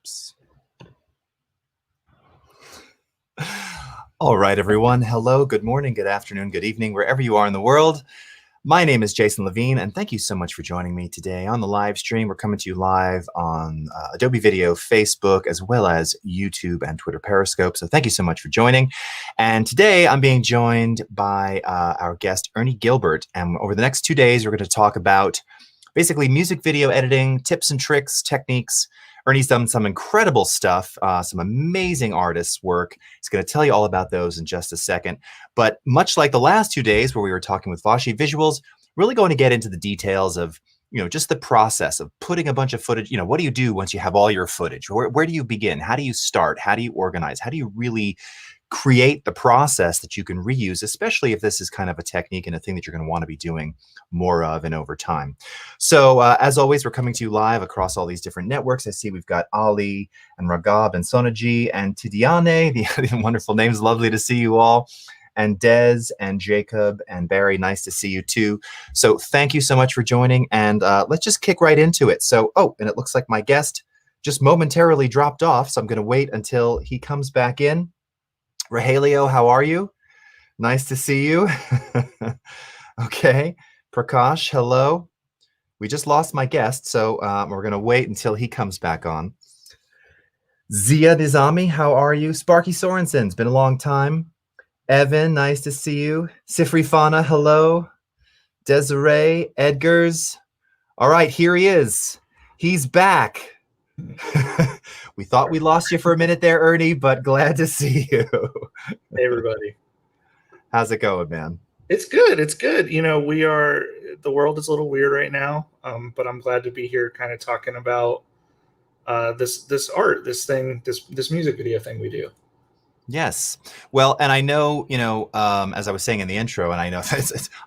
Oops. All right, everyone. Hello, good morning, good afternoon, good evening, wherever you are in the world. My name is Jason Levine, and thank you so much for joining me today on the live stream. We're coming to you live on Adobe Video, Facebook, as well as YouTube and Twitter Periscope. So thank you so much for joining. And today I'm being joined by our guest, Ernie Gilbert. And over the next 2 days, we're going to talk about basically music video editing, tips and tricks, techniques. Ernie's done some incredible stuff, some amazing artists' work. He's going to tell you all about those in just a second. But much like the last 2 days where we were talking with Vashi Visuals, really going to get into the details of, just the process of putting a bunch of footage. What do you do once you have all your footage? Where do you begin? How do you start? How do you organize? How do you really create the process that you can reuse, especially if this is kind of a technique and a thing that you're going to want to be doing more of and over time. So as always, we're coming to you live across all these different networks. I see we've got Ali and Ragab and Sonaji and Tidiane, the wonderful names. Lovely to see you all. And Des and Jacob and Barry, nice to see you too. So thank you so much for joining, and let's just kick right into it. So, and it looks like my guest just momentarily dropped off, so I'm going to wait until he comes back in. Rahelio, how are you? Nice to see you. Okay. Prakash, hello. We just lost my guest, so we're going to wait until he comes back on. Zia Nizami, how are you? Sparky Sorensen, it's been a long time. Evan, nice to see you. Sifri Fana, hello. Desiree, Edgars. All right, here he is. He's back. We thought we lost you for a minute there, Ernie, but glad to see you. Hey, everybody. How's it going, man? It's good. It's good. The world is a little weird right now, but I'm glad to be here kind of talking about this art, this thing, this music video thing we do. Yes. Well, and I know, as I was saying in the intro, and I know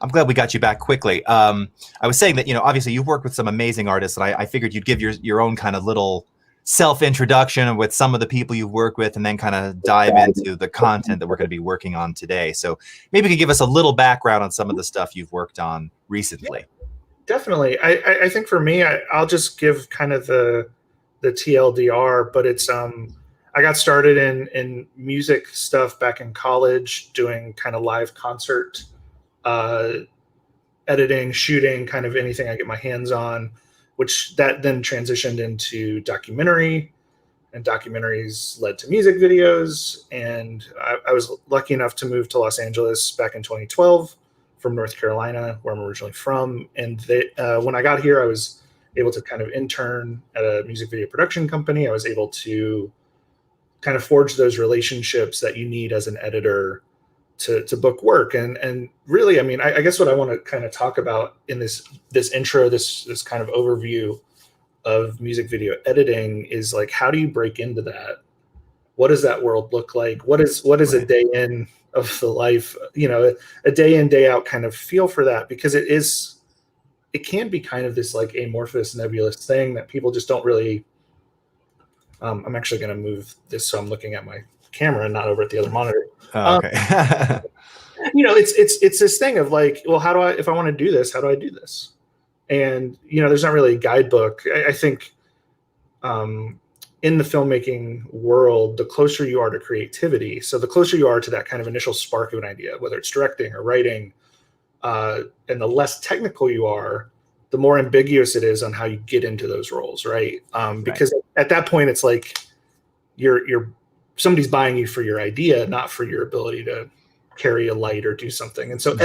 I'm glad we got you back quickly. I was saying that, obviously you've worked with some amazing artists, and I figured you'd give your own kind of little self-introduction with some of the people you've worked with, and then kind of dive into the content that we're going to be working on today. So maybe you could give us a little background on some of the stuff you've worked on recently. Yeah, definitely. I think for me, I'll just give kind of the TLDR, but it's I got started in music stuff back in college, doing kind of live concert editing, shooting, kind of anything I get my hands on, which that then transitioned into documentary, and documentaries led to music videos. And I was lucky enough to move to Los Angeles back in 2012 from North Carolina, where I'm originally from. And when I got here, I was able to kind of intern at a music video production company. I was able to kind of forge those relationships that you need as an editor to book work. And really, I mean, I guess what I want to kind of talk about in this intro, this kind of overview of music video editing is like, how do you break into that? What does that world look like? What is right. A day in of the life, a day in, day out kind of feel for that? Because it can be kind of this like amorphous, nebulous thing that people just don't really, I'm actually going to move this so I'm looking at my camera and not over at the other monitor. Oh, okay. It's this thing of like, well, if I want to do this, how do I do this? And, there's not really a guidebook. I think in the filmmaking world, the closer you are to creativity, so the closer you are to that kind of initial spark of an idea, whether it's directing or writing, and the less technical you are, the more ambiguous it is on how you get into those roles, right? Because at that point, it's like you're somebody's buying you for your idea, not for your ability to carry a light or do something. And so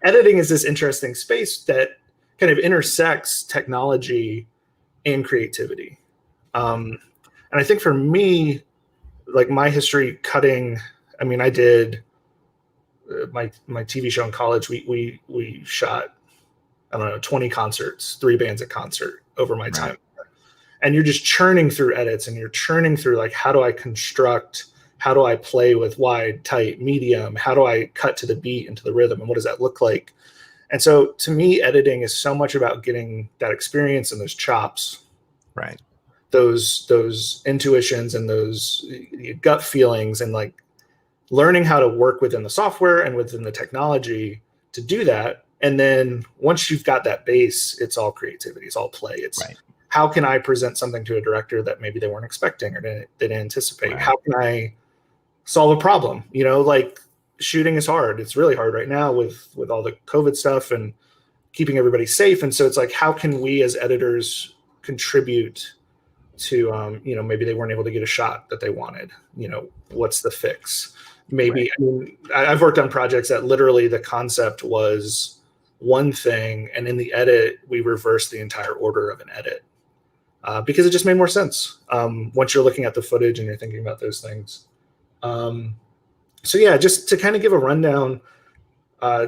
editing is this interesting space that kind of intersects technology and creativity. And I think for me, like my history cutting, I mean, I did my TV show in college. We shot, I don't know, 20 concerts, 3 bands at concert over my time. And you're just churning through edits, and you're churning through like, how do I construct, how do I play with wide, tight, medium? How do I cut to the beat and to the rhythm? And what does that look like? And so to me, editing is so much about getting that experience and those chops, right? Those intuitions and those gut feelings, and like learning how to work within the software and within the technology to do that. And then once you've got that base, it's all creativity, it's all play. It's how can I present something to a director that maybe they weren't expecting or didn't anticipate? Right. How can I solve a problem? Like shooting is hard. It's really hard right now with all the COVID stuff and keeping everybody safe. And so it's like, how can we as editors contribute to, maybe they weren't able to get a shot that they wanted? What's the fix? Maybe, I've worked on projects that literally the concept was one thing, and in the edit, we reversed the entire order of an edit because it just made more sense once you're looking at the footage and you're thinking about those things. So yeah, just to kind of give a rundown,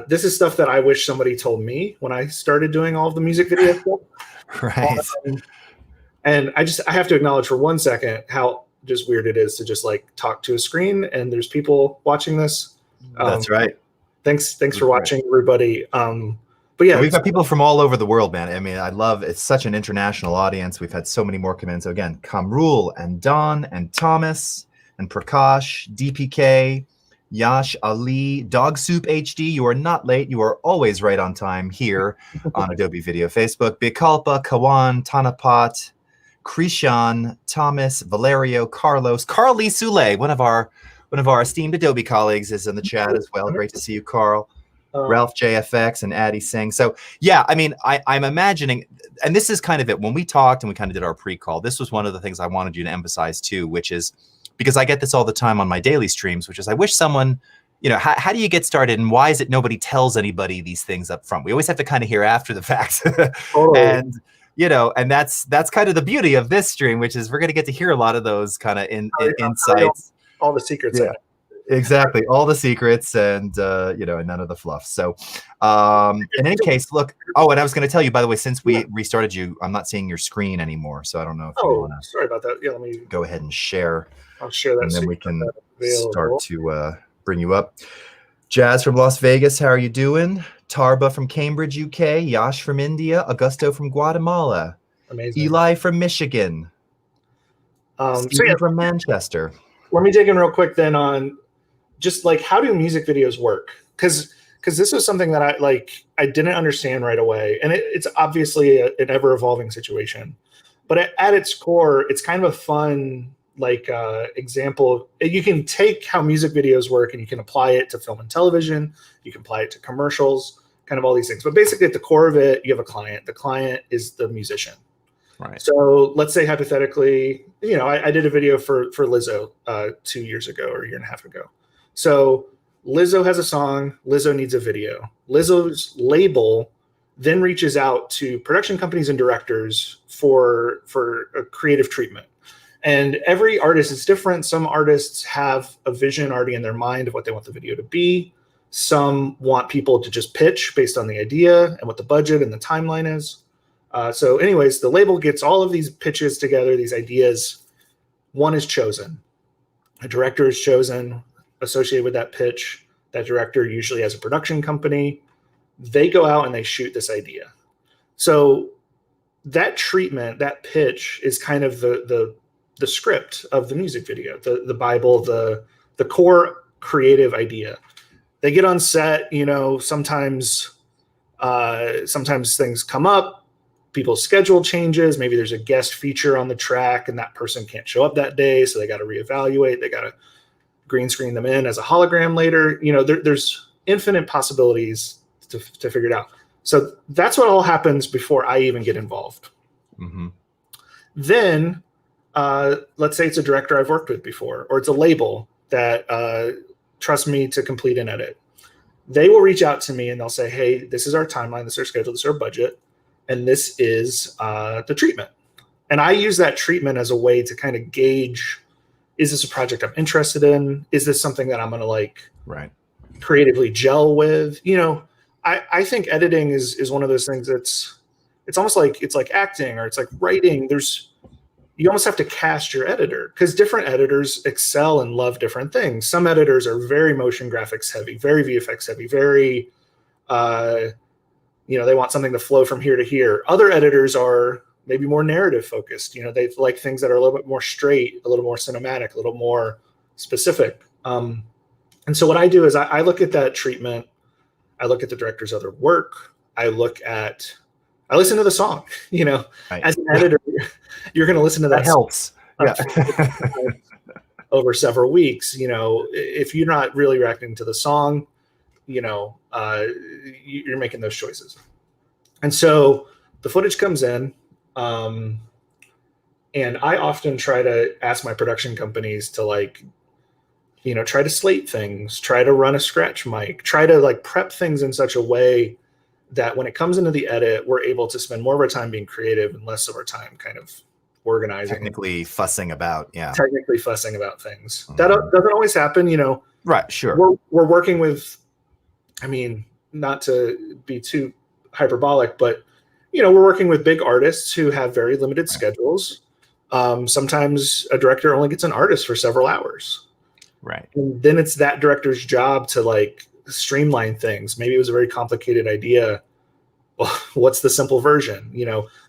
this is stuff that I wish somebody told me when I started doing all of the music video stuff. Right. And I have to acknowledge for 1 second how just weird it is to just like talk to a screen and there's people watching this. That's right. Thanks for watching, everybody. But yeah, we've got people from all over the world, man. I mean, it's such an international audience. We've had so many more come in. So again, Kamrul and Don and Thomas and Prakash, DPK, Yash, Ali, Dog Soup HD. You are not late. You are always right on time here on Adobe Video Facebook. Bikalpa, Kawan, Tanapat, Krishan, Thomas, Valerio, Carlos, Carly Sule, one of our esteemed Adobe colleagues, is in the chat as well. Great to see you, Carl. Ralph JFX and Addie Singh. So yeah, I mean, I'm imagining, and this is kind of it. When we talked and we kind of did our pre-call, this was one of the things I wanted you to emphasize too, which is, because I get this all the time on my daily streams, which is I wish someone, how do you get started and why is it nobody tells anybody these things up front? We always have to kind of hear after the fact. Totally. And and that's kind of the beauty of this stream, which is we're going to get to hear a lot of those kind of insights. All the secrets. Yeah. Exactly, all the secrets and and none of the fluff. So in any case, look. Oh, and I was going to tell you, by the way, since we restarted you, I'm not seeing your screen anymore, so I don't know if you want to. Sorry about that. Yeah, let me go ahead and share. I'll share that, and then we can start to bring you up. Jazz from Las Vegas, how are you doing? Tarba from Cambridge, UK. Yash from India. Augusto from Guatemala. Amazing. Eli from Michigan. Steve from Manchester. Let me dig in real quick then on just like how do music videos work? Because this was something that I didn't understand right away, and it's obviously an ever evolving situation. But at its core, it's kind of a fun example. You can take how music videos work and you can apply it to film and television. You can apply it to commercials, kind of all these things. But basically, at the core of it, you have a client. The client is the musician. Right. So let's say hypothetically, I did a video for Lizzo 2 years ago or a year and a half ago. So Lizzo has a song, Lizzo needs a video. Lizzo's label then reaches out to production companies and directors for a creative treatment. And every artist is different. Some artists have a vision already in their mind of what they want the video to be. Some want people to just pitch based on the idea and what the budget and the timeline is. So anyways, the label gets all of these pitches together, these ideas. One is chosen. A director is chosen associated with that pitch. That director usually has a production company. They go out and they shoot this idea. So that treatment, that pitch is kind of the script of the music video, the Bible, the core creative idea. They get on set, sometimes things come up. People's schedule changes. Maybe there's a guest feature on the track and that person can't show up that day. So they got to reevaluate. They got to green screen them in as a hologram later. There's infinite possibilities to figure it out. So that's what all happens before I even get involved. Mm-hmm. Then let's say it's a director I've worked with before, or it's a label that trusts me to complete an edit. They will reach out to me and they'll say, hey, this is our timeline, this is our schedule, this is our budget. And this is the treatment. And I use that treatment as a way to kind of gauge, is this a project I'm interested in? Is this something that I'm going to creatively gel with? I think editing is one of those things it's almost like it's like acting or it's like writing. You almost have to cast your editor because different editors excel and love different things. Some editors are very motion graphics heavy, very VFX heavy, very they want something to flow from here to here. Other editors are maybe more narrative focused. They like things that are a little bit more straight, a little more cinematic, a little more specific. And so what I do is I look at that treatment. I look at the director's other work. I look at I listen to the song. Right. As an editor, you're going to listen to That that song helps. Yeah. over several weeks. If you're not really reacting to the song, you're making those choices. And so the footage comes in, and I often try to ask my production companies to try to slate things, try to run a scratch mic, try to prep things in such a way that when it comes into the edit, we're able to spend more of our time being creative and less of our time kind of organizing. Technically fussing about, Technically fussing about things. That doesn't always happen, Right, sure. We're working with, not to be too hyperbolic, but we're working with big artists who have very limited schedules. Sometimes a director only gets an artist for several hours. Right. And then it's that director's job to streamline things. Maybe it was a very complicated idea. Well, what's the simple version?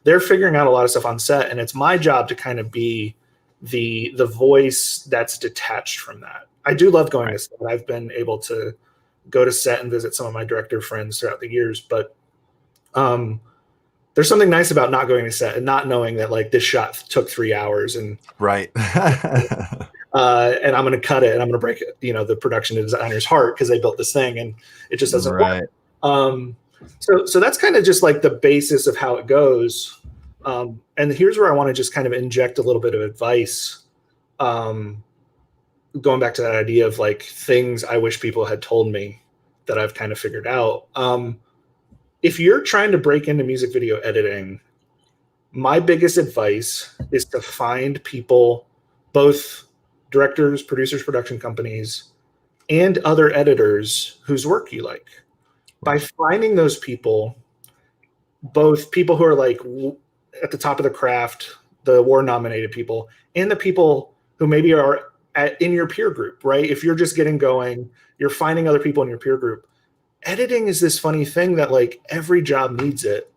They're figuring out a lot of stuff on set, and it's my job to kind of be the voice that's detached from that. I do love going to set. I've been able to go to set and visit some of my director friends throughout the years, but there's something nice about not going to set and not knowing that this shot took 3 hours and right. And I'm going to cut it and I'm going to break it, the production designer's heart because they built this thing and it just doesn't work. So that's kind of just the basis of how it goes. And here's where I want to just kind of inject a little bit of advice. Going back to that idea of things I wish people had told me that I've kind of figured out. If you're trying to break into music video editing, my biggest advice is to find people, both directors, producers, production companies, and other editors whose work you like. By finding those people, both people who are at the top of the craft, the award-nominated people, and the people who maybe are in your peer group, right? If you're just getting going, you're finding other people in your peer group. Editing is this funny thing that every job needs it.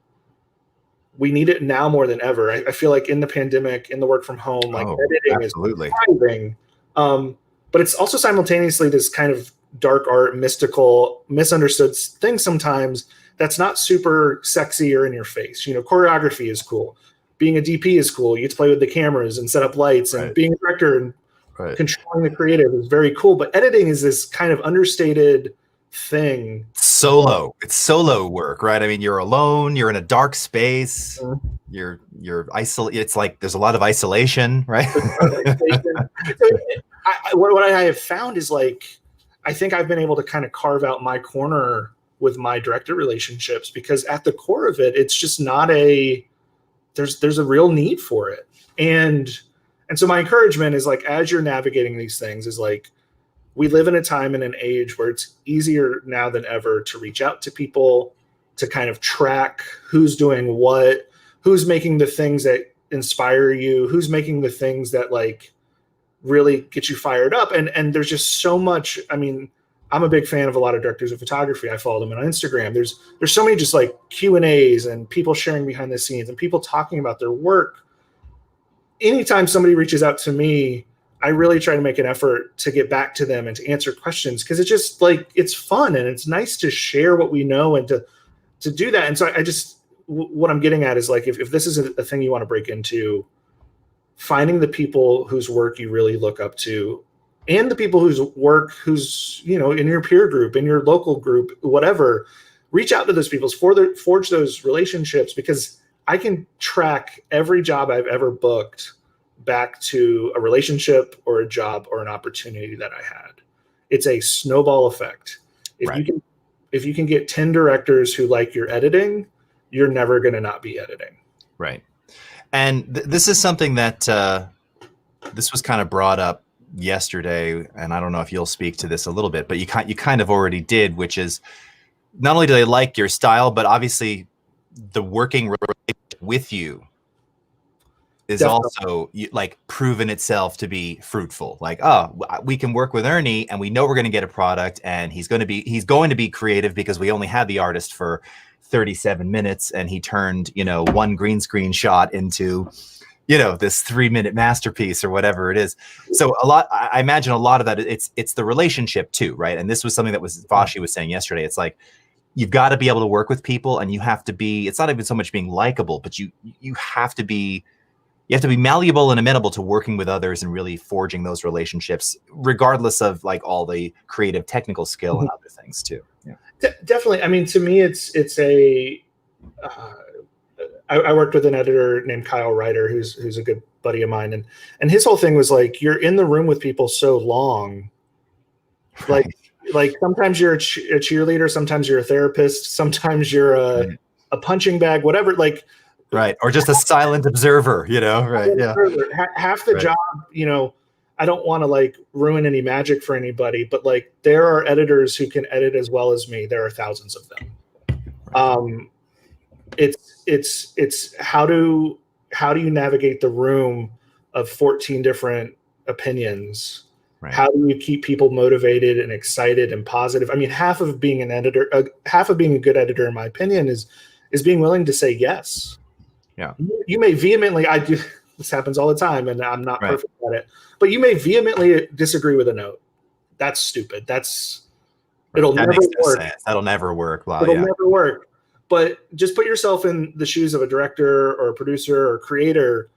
We need it now more than ever. I feel in the pandemic, in the work from home, editing absolutely. Is thriving. But it's also simultaneously this kind of dark art, mystical, misunderstood thing sometimes that's not super sexy or in your face. Choreography is cool. Being a DP is cool. You get to play with the cameras and set up lights, and being a director and controlling the creative is very cool. But editing is this kind of understated thing. It's solo work, right? You're alone, you're in a dark space, you're isolated. It's there's a lot of isolation, right? What I have found is I think I've been able to kind of carve out my corner with my director relationships, because at the core of it, it's just not there's a real need for it. And so my encouragement is as you're navigating these things is we live in a time and an age where it's easier now than ever to reach out to people, to kind of track who's doing what, who's making the things that inspire you, who's making the things that really get you fired up. And there's just so much. I'm a big fan of a lot of directors of photography. I follow them on Instagram. There's so many just Q&As and people sharing behind the scenes and people talking about their work. Anytime somebody reaches out to me, I really try to make an effort to get back to them and to answer questions, because it's just it's fun and it's nice to share what we know and to do that. And so I just, what I'm getting at is if this is a thing you want to break into, finding the people whose work you really look up to, and the people whose in your peer group, in your local group, whatever, reach out to those people, forge those relationships, because I can track every job I've ever booked back to a relationship or a job or an opportunity that I had. It's a snowball effect. If you can get 10 directors who like your editing, you're never going to not be editing. Right. And this is something that this was kind of brought up yesterday, and I don't know if you'll speak to this a little bit, but you kind of already did, which is not only do they like your style, but obviously the working relationship with you is also proven itself to be fruitful. We can work with Ernie and we know we're going to get a product, and he's going to be creative, because we only had the artist for 37 minutes and he turned, one green screen shot into, this 3-minute masterpiece or whatever it is. So I imagine a lot of that, it's the relationship too, right? And this was something that Vashi was saying yesterday. It's you've got to be able to work with people, and you have to be, it's not even so much being likable, but you have to be, you have to be malleable and amenable to working with others and really forging those relationships, regardless of like all the creative technical skill and other things too. Yeah. Definitely. I mean, to me, it's a, I worked with an editor named Kyle Ryder, who's a good buddy of mine. And his whole thing was like, you're in the room with people so long, Right. like sometimes you're a cheerleader, sometimes you're a therapist, sometimes you're a punching bag, whatever, like, right. Or just a silent observer, you know, right. Yeah. Half the job, you know, I don't want to like ruin any magic for anybody, but like there are editors who can edit as well as me. There are thousands of them. Right. It's how do you navigate the room of 14 different opinions? Right. How do you keep people motivated and excited and positive? I mean, half of being an editor, half of being a good editor, in my opinion, is being willing to say yes. Yeah. You may vehemently, I do, this happens all the time, and I'm not perfect at it, but you may vehemently disagree with a note. That's stupid. It'll never work. That'll never work. Well, it'll never work. But just put yourself in the shoes of a director or a producer or creator.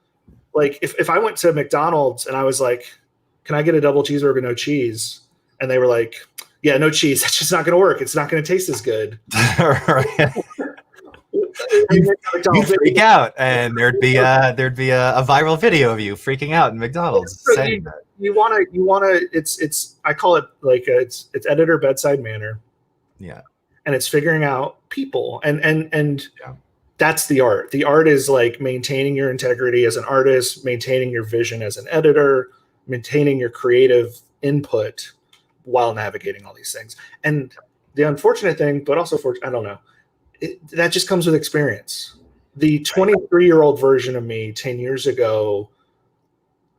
Like if I went to McDonald's and I was like, can I get a double cheeseburger, no cheese? And they were like, yeah, no cheese. That's just not going to work. It's not going to taste as good. You freak out, and there'd be a viral video of you freaking out in McDonald's saying that. You want to. It's I call it like it's editor bedside manner. Yeah, and it's figuring out people, and that's the art. The art is like maintaining your integrity as an artist, maintaining your vision as an editor, maintaining your creative input while navigating all these things. And the unfortunate thing, but also I don't know. That just comes with experience. The 23-year-old version of me 10 years ago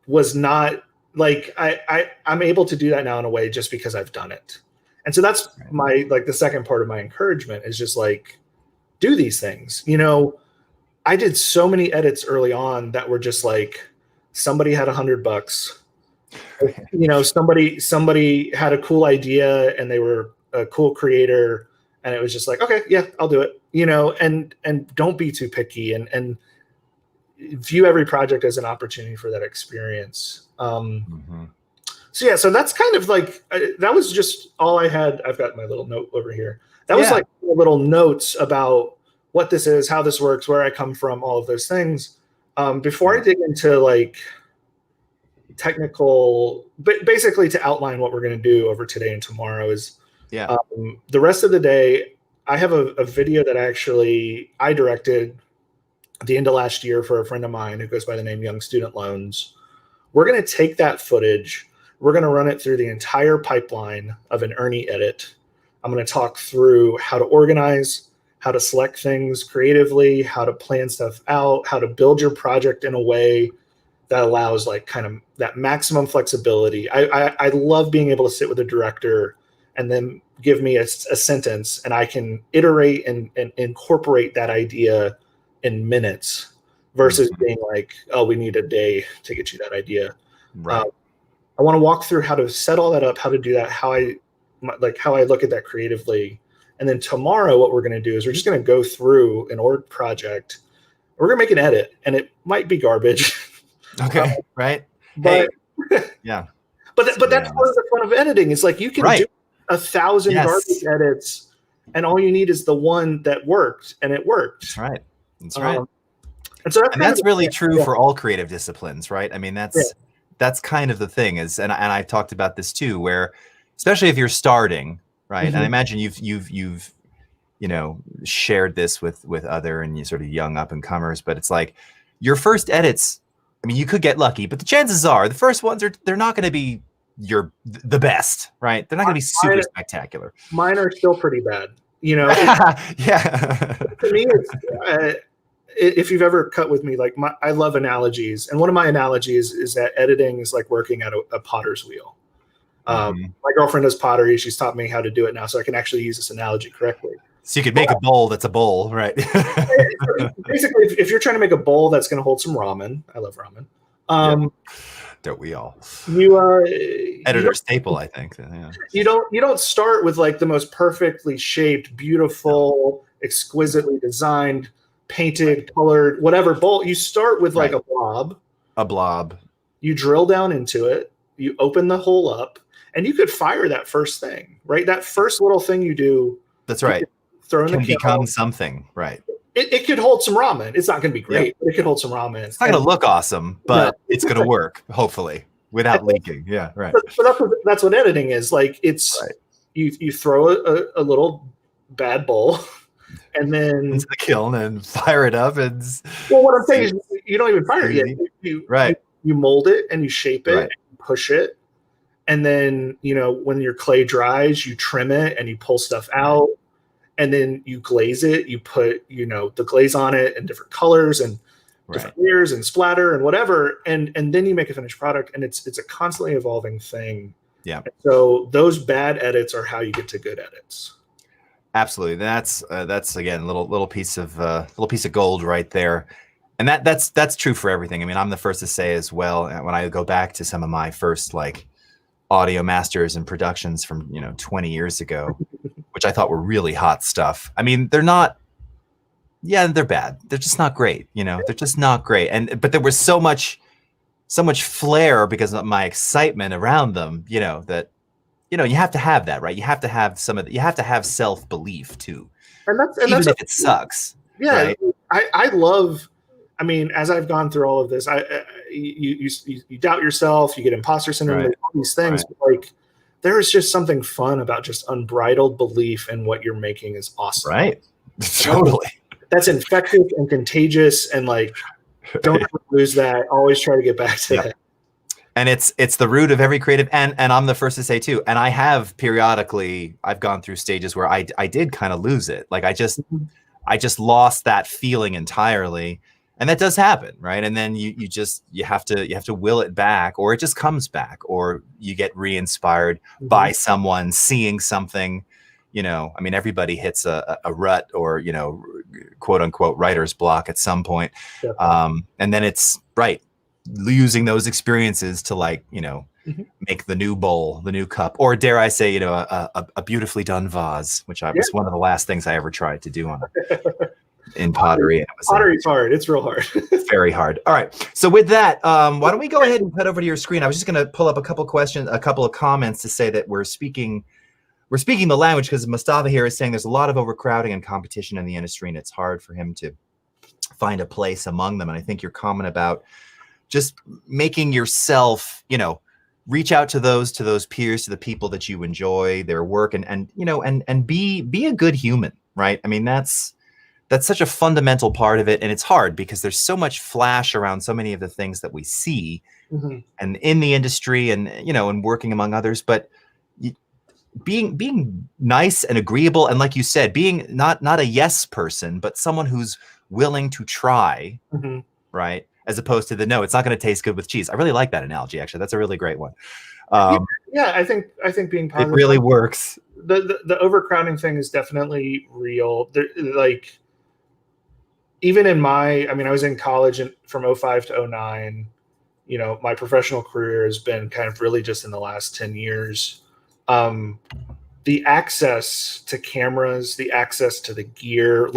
was not like I'm able to do that now in a way just because I've done it. And so that's my, like, the second part of my encouragement is just like, do these things. You know, I did so many edits early on that were just like, somebody had $100. You know, somebody had a cool idea and they were a cool creator. And it was just like, okay, yeah, I'll do it, you know, and don't be too picky and view every project as an opportunity for that experience. So yeah, so that's kind of like, that was just all I had. I've got my little note over here. That was like little notes about what this is, how this works, where I come from, all of those things. Before I dig into like technical, but basically to outline what we're going to do over today and tomorrow is, the rest of the day, I have a video that I directed at the end of last year for a friend of mine who goes by the name Young Student Loans. We're going to take that footage. We're going to run it through the entire pipeline of an Ernie edit. I'm going to talk through how to organize, how to select things creatively, how to plan stuff out, how to build your project in a way that allows like kind of that maximum flexibility. I love being able to sit with a director and then give me a sentence and I can iterate and incorporate that idea in minutes versus being like, oh, we need a day to get you that idea. Right. I want to walk through how to set all that up, how to do that, how I look at that creatively. And then tomorrow, what we're going to do is we're just going to go through an org project. We're going to make an edit and it might be garbage. Okay. Right. But yeah. But that's part of the fun of editing. It's like you can do 1,000 garbage edits, and all you need is the one that worked, and it worked. That's right. That's right. And so that's really true for all creative disciplines, right? I mean, that's kind of the thing is, and I've talked about this too, where especially if you're starting, right? And I imagine you've you know shared this with other and you sort of young up and comers, but it's like your first edits. I mean, you could get lucky, but the chances are the first ones they're not going to be the best, right? They're not going to be super spectacular. Mine are still pretty bad, you know. To me, it's, if you've ever cut with me, like I love analogies, and one of my analogies is that editing is like working at a potter's wheel. My girlfriend does pottery; she's taught me how to do it now, so I can actually use this analogy correctly. So you could make a bowl that's a bowl, right? Basically, if you're trying to make a bowl that's going to hold some ramen, I love ramen. don't we all? You Editor staple, I think. Yeah. you don't start with like the most perfectly shaped, beautiful, exquisitely designed, painted, colored, whatever bowl. You start with like Right. a blob. A blob. You drill down into it. You open the hole up, and you could fire that first thing, right? That first little thing you do. That's right. Throw in Can the kettle. become something, right? It could hold some ramen. It's not going to be great, but it could hold some ramen. It's not going to look awesome, but it's going to work, hopefully, without leaking. Yeah, right. But that's what editing is. Like, it's right. you throw a little bad bowl, and then into the kiln and fire it up. And well, what I'm saying is you don't even fire it yet. You mold it and you shape it, and you push it, and then when your clay dries, you trim it and you pull stuff out. And then you glaze it. You put, the glaze on it in different colors and different layers and splatter and whatever. And then you make a finished product. And it's a constantly evolving thing. Yeah. And so those bad edits are how you get to good edits. Absolutely. That's again a little piece of gold right there. And that's true for everything. I mean, I'm the first to say as well. When I go back to some of my first like audio masters and productions from 20 years ago. Which I thought were really hot stuff. I mean, they're not. Yeah, they're bad. They're just not great. They're just not great. But there was so much flair because of my excitement around them. That you have to have that, right? You have to have you have to have self-belief too, even if it sucks. Yeah, right? I love. I mean, as I've gone through all of this, you doubt yourself. You get imposter syndrome. All these things, like. There is just something fun about just unbridled belief in what you're making is awesome. Right. Totally. That's infectious and contagious, and like don't ever lose that. Always try to get back to that. And it's the root of every creative, and I'm the first to say too, and I have periodically I've gone through stages where I did kind of lose it. Like I just lost that feeling entirely. And that does happen, right? And then you have to will it back, or it just comes back, or you get re-inspired by someone seeing something. I mean, everybody hits a rut or quote unquote writer's block at some point, and then it's using those experiences to make the new bowl, the new cup, or dare I say, a beautifully done vase, which was one of the last things I ever tried to do in pottery. Pottery's hard. It's real hard. It's very hard. All right. So with that, why don't we go ahead and head over to your screen? I was just going to pull up a couple of comments to say that we're speaking the language, because Mustafa here is saying there's a lot of overcrowding and competition in the industry, and it's hard for him to find a place among them. And I think your comment about just making yourself, reach out to those peers, to the people that you enjoy their work, and be a good human, right? I mean, that's such a fundamental part of it. And it's hard because there's so much flash around so many of the things that we see and in the industry and, and working among others, but being nice and agreeable. And like you said, being not a yes person, but someone who's willing to try, right? As opposed to no, it's not going to taste good with cheese. I really like that analogy. Actually, that's a really great one. I think being positive, it really works. The overcrowding thing is definitely real. Like, even in I was in college from 05 to 09. My professional career has been kind of really just in the last 10 years. The access to cameras, the access to the gear,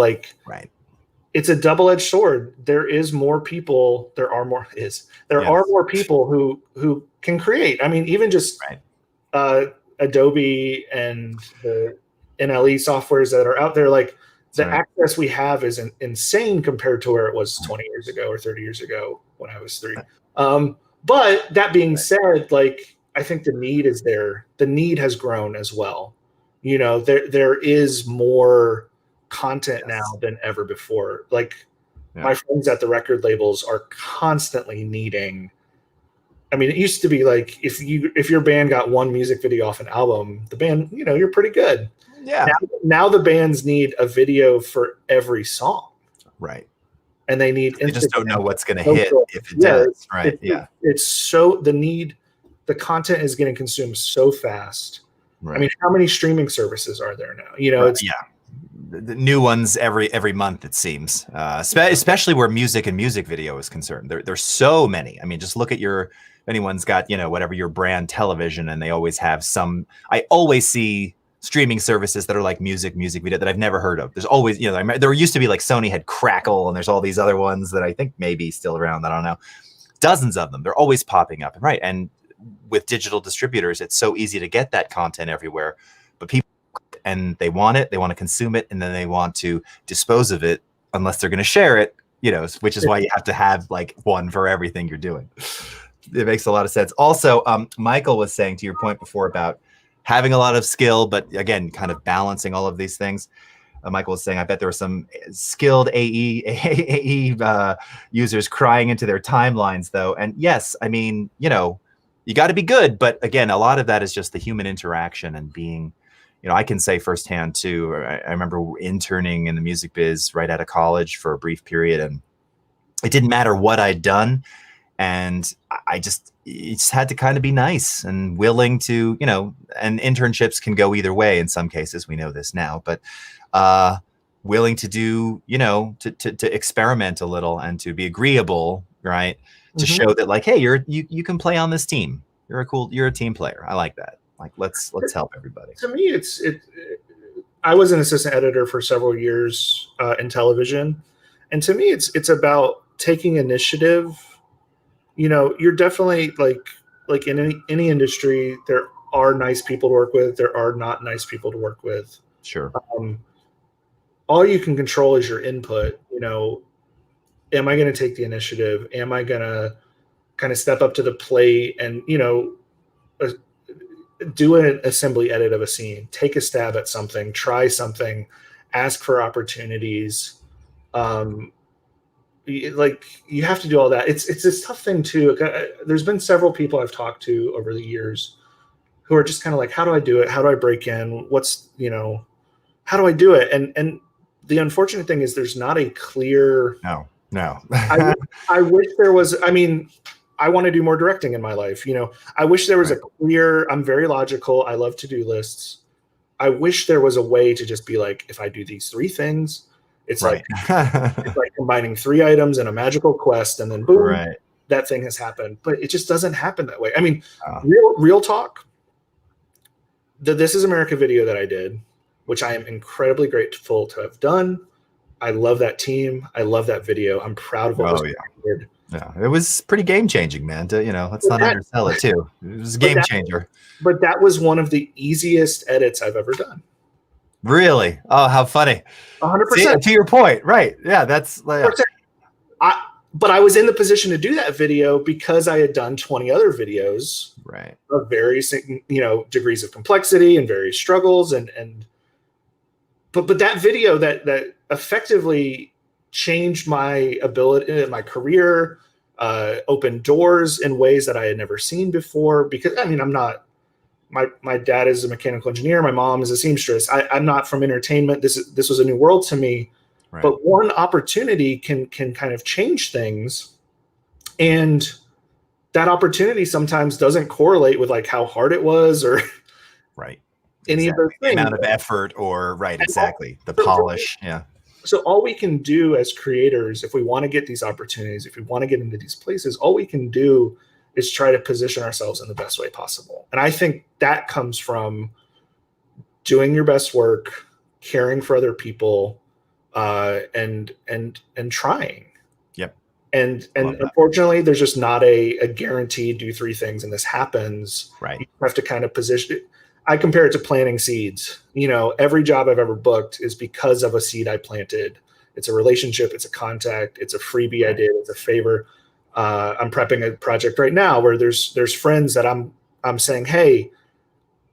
it's a double-edged sword. There are more people who can create. I mean, even just Adobe and the NLE softwares that are out there, access we have is insane compared to where it was 20 years ago or 30 years ago when I was 3. But that being said, I think the need is there. The need has grown as well. There is more content now than ever before. My friends at the record labels are constantly needing. I mean, it used to be if your band got one music video off an album, the band, you're pretty good. Yeah. Now the bands need a video for every song. Right. And they need. They just don't know what's going to hit if it does. Right. It's so the content is getting consumed so fast. Right. I mean, how many streaming services are there now? the new ones every month, it seems. Especially where music and music video is concerned. There's so many. I mean, just look at if anyone's got, whatever your brand television, and they always have some. I always see streaming services that are like music video that I've never heard of. There's always, there used to be like Sony had Crackle, and there's all these other ones that I think maybe still around. I don't know. Dozens of them. They're always popping up, right? And with digital distributors, it's so easy to get that content everywhere, but people, and they want to consume it, and then they want to dispose of it unless they're going to share it, which is why you have to have like one for everything you're doing. It makes a lot of sense. Also, Michael was saying, to your point before about having a lot of skill, but again, kind of balancing all of these things. Michael was saying, I bet there were some skilled AE users crying into their timelines, though. And yes, I mean, you got to be good. But again, a lot of that is just the human interaction and being, I can say firsthand, too. I remember interning in the music biz right out of college for a brief period, and it didn't matter what I'd done. And you just had to kind of be nice and willing to, and internships can go either way in some cases. We know this now, but willing to do, to experiment a little and to be agreeable, right? To show that like, hey, you can play on this team. You're a team player. I like that. Like, let's help everybody. To me, I was an assistant editor for several years in television. And to me, it's about taking initiative. You're definitely like in any industry, there are nice people to work with. There are not nice people to work with. Sure. All you can control is your input. Am I going to take the initiative? Am I going to kind of step up to the plate and, do an assembly edit of a scene, take a stab at something, try something, ask for opportunities. You have to do all that. It's this tough thing too. There's been several people I've talked to over the years who are just kind of like, how do I do it? How do I break in? How do I do it? And the unfortunate thing is there's not a clear. No. I wish there was. I mean, I want to do more directing in my life. I wish there was a clear. I'm very logical. I love to-do lists. I wish there was a way to just be like, if I do these 3 things, it's like it's like combining 3 items in a magical quest, and then boom, that thing has happened. But it just doesn't happen that way. I mean, real talk. The This Is America video that I did, which I am incredibly grateful to have done. I love that team. I love that video. I'm proud of what was created. Yeah, it was pretty game changing, man. Let's not undersell it too. It was a game changer. But that was one of the easiest edits I've ever done. Really? Oh, how funny. 100%. To your point, right? Yeah, that's. But I was in the position to do that video because I had done 20 other videos, right, of various degrees of complexity and various struggles, but that video that effectively changed my ability, my career, opened doors in ways that I had never seen before. Because I'm not. My dad is a mechanical engineer. My mom is a seamstress. I'm not from entertainment. This was a new world to me. Right. But one opportunity can kind of change things, and that opportunity sometimes doesn't correlate with like how hard it was or any of those things. The amount of effort or the polish. Yeah. So all we can do as creators, if we want to get these opportunities, if we want to get into these places, all we can do is try to position ourselves in the best way possible. And I think that comes from doing your best work, caring for other people, and trying. Yep. And unfortunately, there's just not a guaranteed do 3 things and this happens. Right. You have to kind of position it. I compare it to planting seeds. Every job I've ever booked is because of a seed I planted. It's a relationship, it's a contact, it's a freebie I did, it's a favor. I'm prepping a project right now where there's friends that I'm saying, hey,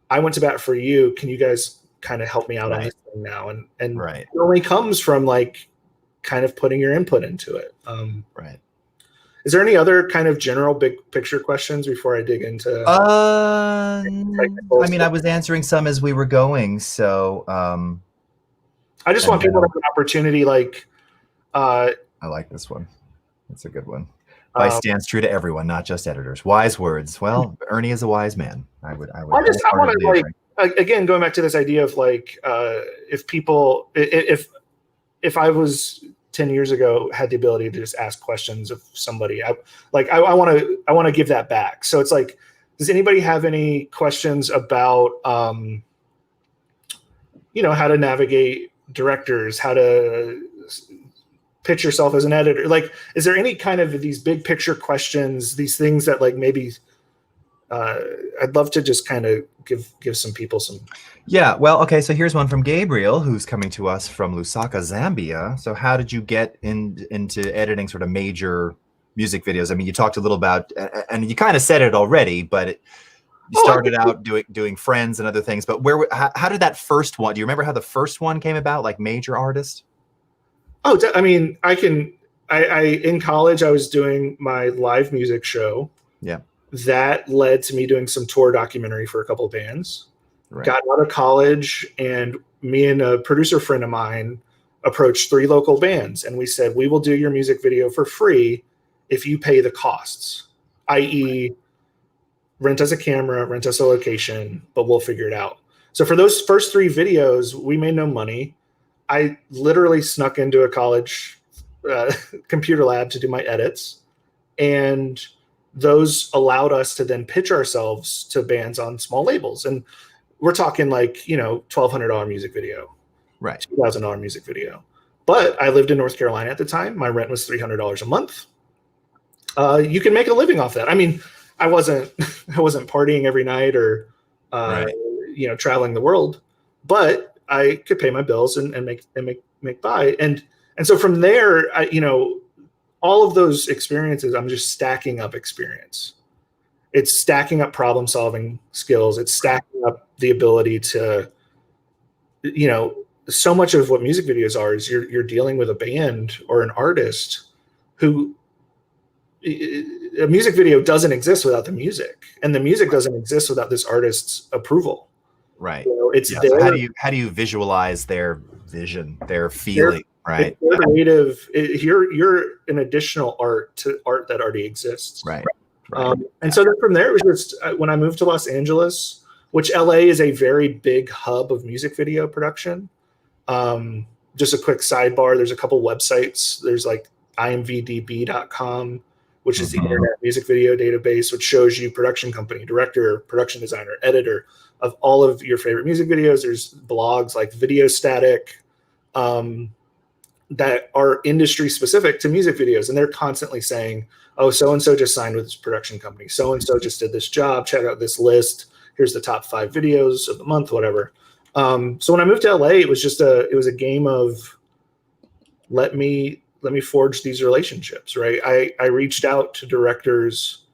I went to bat for you. Can you guys kind of help me out on this thing now? And it only comes from like kind of putting your input into it. Right. Is there any other kind of general big picture questions before I dig into? I was answering some as we were going, so. I just want people to have an opportunity, like. I like this one. That's a good one. Vice stands true to everyone, not just editors. Wise words. Well, Ernie is a wise man. I want to again, going back to this idea of like, if people, if I was 10 years ago had the ability to just ask questions of somebody, I want to give that back. So it's like, does anybody have any questions about, how to navigate directors, how to pitch yourself as an editor? Like, is there any kind of these big picture questions, these things that like maybe I'd love to just kind of give some people some. Yeah, well, okay, so here's one from Gabriel, who's coming to us from Lusaka, Zambia. So how did you get into editing sort of major music videos? I mean, you talked a little about, and you kind of said it already, but you started out doing Friends and other things. But how did that first one? Do you remember how the first one came about, like major artist? Oh, I mean, I in college, I was doing my live music show. Yeah. That led to me doing some tour documentary for a couple of bands. Right. Got out of college, and me and a producer friend of mine approached 3 local bands, and we said, we will do your music video for free if you pay the costs, i.e. rent us a camera, rent us a location, but we'll figure it out. So for those first 3 videos, we made no money. I literally snuck into a college computer lab to do my edits, and those allowed us to then pitch ourselves to bands on small labels. And we're talking like, $1,200 music video, right? $2,000 music video. But I lived in North Carolina at the time. My rent was $300 a month. You can make a living off that. I mean, I wasn't partying every night or, right. Traveling the world, but I could pay my bills and make by. And so from there, all of those experiences, I'm just stacking up experience. It's stacking up problem solving skills. It's stacking up the ability to, so much of what music videos are is you're dealing with a band or an artist who, a music video doesn't exist without the music, and the music doesn't exist without this artist's approval. Right. It's yeah. So how do you visualize their vision, their feeling? Right. Creative. You're an additional art to art that already exists. Right. And so then from there, it was just when I moved to Los Angeles, which LA is a very big hub of music video production. Just a quick sidebar. There's a couple websites. There's like imvdb.com, which is the Internet Music Video Database, which shows you production company, director, production designer, editor of all of your favorite music videos. There's blogs like Video Static, that are industry specific to music videos. And they're constantly saying, oh, so-and-so just signed with this production company. So-and-so just did this job. Check out this list. Here's the top 5 videos of the month, whatever. So when I moved to LA, it was a game of let me forge these relationships, right? I reached out to directors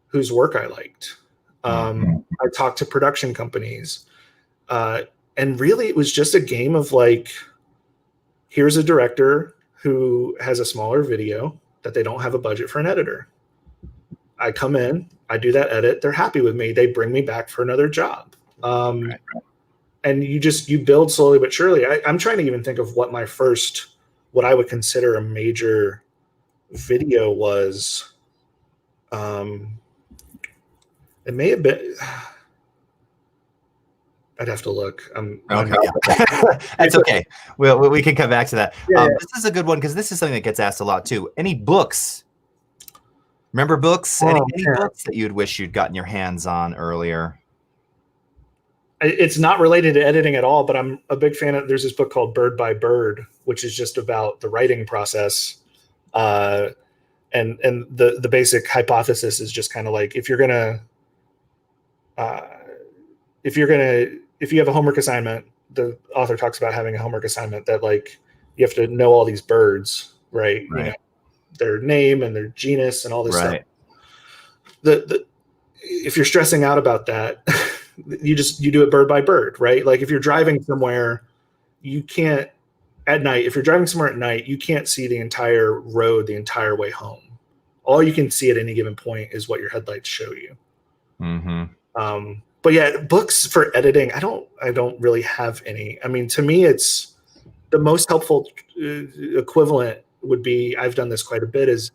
whose work I liked. I talked to production companies. And really it was just a game of like, here's a director who has a smaller video that they don't have a budget for an editor. I come in, I do that edit. They're happy with me. They bring me back for another job. And you build slowly but surely. I'm trying to even think of what my first, what I would consider a major video was. It may have been, I'd have to look. Okay. That's okay. We can come back to that. This is a good one because this is something that gets asked a lot too. Any books? Remember books? Any books that you'd wish you'd gotten your hands on earlier? It's not related to editing at all, but I'm a big fan of, there's this book called Bird by Bird, which is just about the writing process. And the basic hypothesis is just kind of like, if you have a homework assignment, the author talks about having a homework assignment that like, you have to know all these birds, right? You know, their name and their genus and all this stuff. If you're stressing out about that, you do it bird by bird, right? Like if you're driving somewhere, you can't at night, if you're driving somewhere at night, you can't see the entire road the entire way home. All you can see at any given point is what your headlights show you. But yeah, books for editing, I don't really have any. I mean, to me, it's the most helpful equivalent would be, I've done this quite a bit, is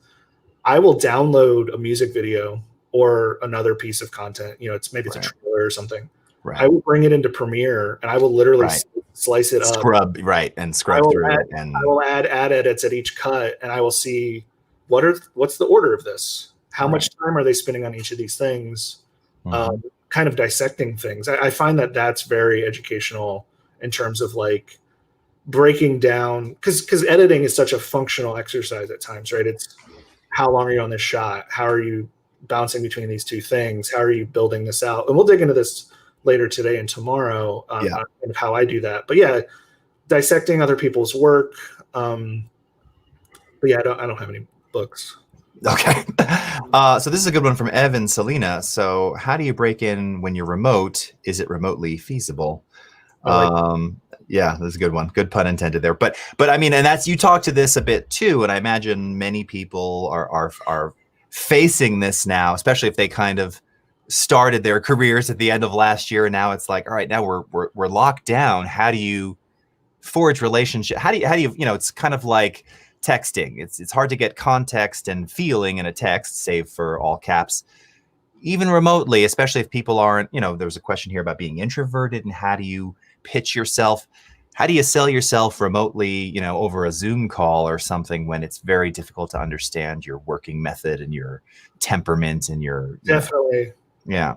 I will download a music video or another piece of content. You know, it's a trailer or something. I Right. will bring it into Premiere and I will literally Right. slice it up. Scrub, right, and I scrub will through add, it, I and will add edits at each cut, and I will see what's the order of this. How right. much time are they spending on each of these things? Mhm. Kind of dissecting things. I find that that's very educational in terms of like breaking down, because editing is such a functional exercise at times, right? It's how long are you on this shot? How are you bouncing between these two things? How are you building this out? And we'll dig into this later today and tomorrow on Yeah. kind of how I do that. But yeah, dissecting other people's work. But yeah, I don't have any books. Okay. So this is a good one from Evan Selena. So how do you break in when you're remote? Is it remotely feasible? I like Yeah, that's a good one. Good pun intended there. But I mean, and that's, you talked to this a bit too, and I imagine many people are facing this now, especially if they kind of started their careers at the end of last year, and now it's like, all right, now we're locked down. How do you forge relationship? How do you it's kind of like texting. It's hard to get context and feeling in a text, save for all caps, even remotely, especially if people aren't, there was a question here about being introverted and how do you pitch yourself? How do you sell yourself remotely, over a Zoom call or something when it's very difficult to understand your working method and your temperament and your, definitely. yeah.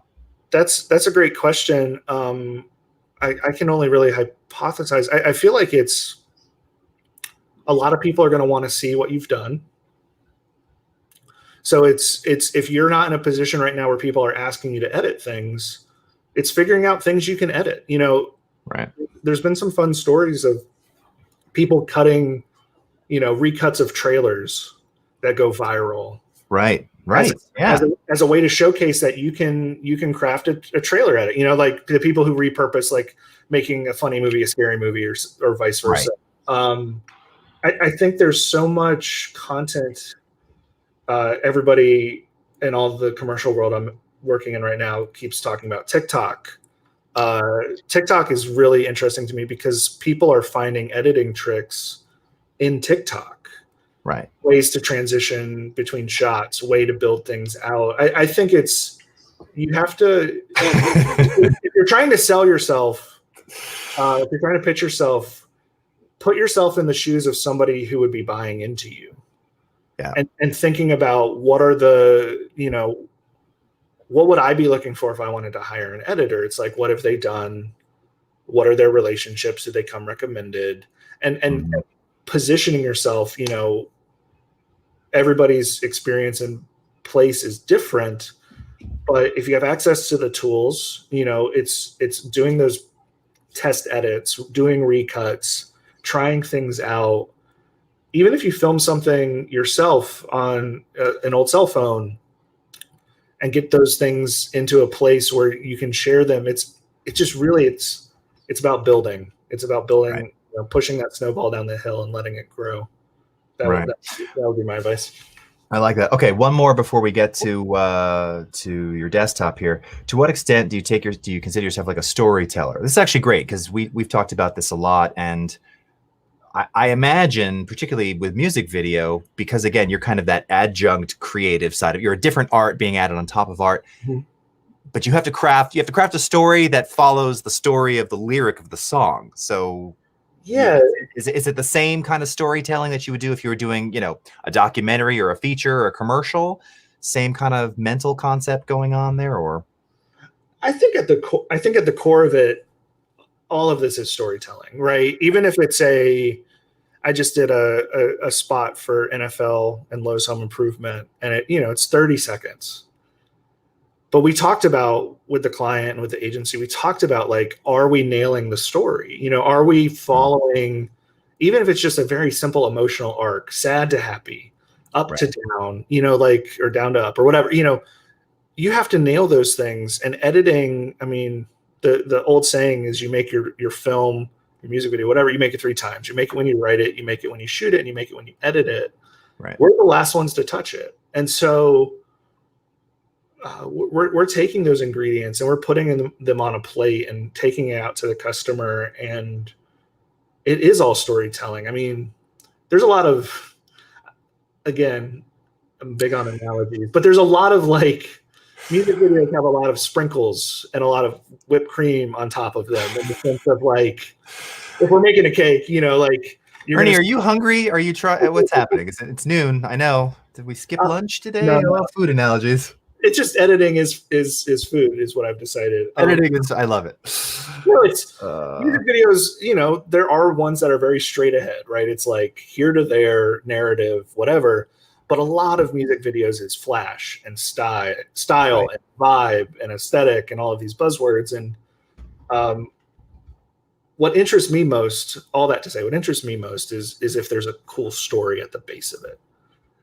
That's a great question. I can only really hypothesize. I feel like it's a lot of people are going to want to see what you've done. So it's if you're not in a position right now where people are asking you to edit things, it's figuring out things you can edit. Right. There's been some fun stories of people cutting, recuts of trailers that go viral Right. as Right. Yeah. as a way to showcase that you can craft a trailer edit. Like the people who repurpose like making a funny movie a scary movie, or vice Right. versa. Um, I think there's so much content. Everybody in all the commercial world I'm working in right now keeps talking about TikTok. TikTok is really interesting to me because people are finding editing tricks in TikTok, Right. ways to transition between shots, way to build things out. I think you have to, if you're trying to sell yourself, if you're trying to pitch yourself, put yourself in the shoes of somebody who would be buying into you. Yeah. And thinking about what would I be looking for if I wanted to hire an editor? It's like, what have they done? What are their relationships? Did they come recommended? And Mhm. positioning yourself, everybody's experience and place is different. But if you have access to the tools, it's doing those test edits, doing recuts, trying things out. Even if you film something yourself on an old cell phone and get those things into a place where you can share them, it's about building. It's about Right. building, pushing that snowball down the hill and letting it grow. That would Right. that would be my advice. I like that. Okay, one more before we get to your desktop here. To what extent do you consider yourself like a storyteller? This is actually great because we've talked about this a lot, and I imagine, particularly with music video, because again, you're kind of that adjunct creative side of, you're a different art being added on top of art, Mhm. but you have to craft a story that follows the story of the lyric of the song. So Yeah, is it the same kind of storytelling that you would do if you were doing, a documentary or a feature or a commercial? Same kind of mental concept going on there, or? I think at the core of it, all of this is storytelling, right? Even if it's I just did a spot for NFL and Lowe's Home Improvement, and it's 30 seconds. But we talked about with the client and with the agency, we talked about like, are we nailing the story? Are we following, even if it's just a very simple emotional arc, sad to happy, up Right. to down, like, or down to up or whatever, you have to nail those things. And editing, I mean, the old saying is you make your film, your music video, whatever, you make it 3 times. You make it when you write it, you make it when you shoot it, and you make it when you edit it. Right. We're the last ones to touch it. And so we're taking those ingredients and we're putting them on a plate and taking it out to the customer. And it is all storytelling. I mean, there's a lot of, again, I'm big on analogies, but there's a lot of like music videos have a lot of sprinkles and a lot of whipped cream on top of them, in the sense of like, if we're making a cake, like you're Ernie, gonna. are you hungry? Are you trying? What's happening? It's noon. I know. Did we skip lunch today? No, I no. love food analogies. It's just editing is food is what I've decided. Editing is, I love it. It's music videos. There are ones that are very straight ahead, right? It's like here to there, narrative, whatever. But a lot of music videos is flash and style Right. and vibe and aesthetic and all of these buzzwords. And what interests me most, all that to say, what interests me most is if there's a cool story at the base of it.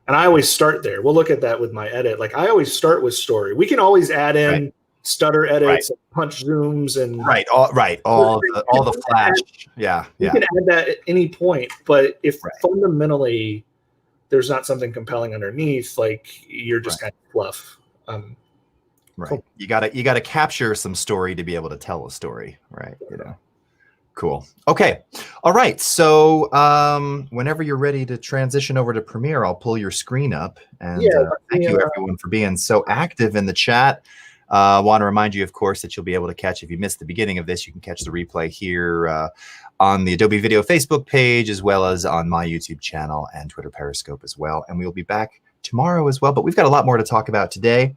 And I always start there. We'll look at that with my edit. Like I always start with story. We can always add in stutter edits, and punch zooms, and all the flash. Yeah. You can add that at any point. But if fundamentally there's not something compelling underneath, like you're just kind of fluff. Right. Cool. You gotta capture some story to be able to tell a story, right? Cool. Okay. All right. So whenever you're ready to transition over to Premiere, I'll pull your screen up. And thank you everyone for being so active in the chat. Want to remind you, of course, that you'll be able to catch, if you missed the beginning of this, you can catch the replay here on the Adobe Video Facebook page, as well as on my YouTube channel and Twitter Periscope as well. And we'll be back tomorrow as well. But we've got a lot more to talk about today.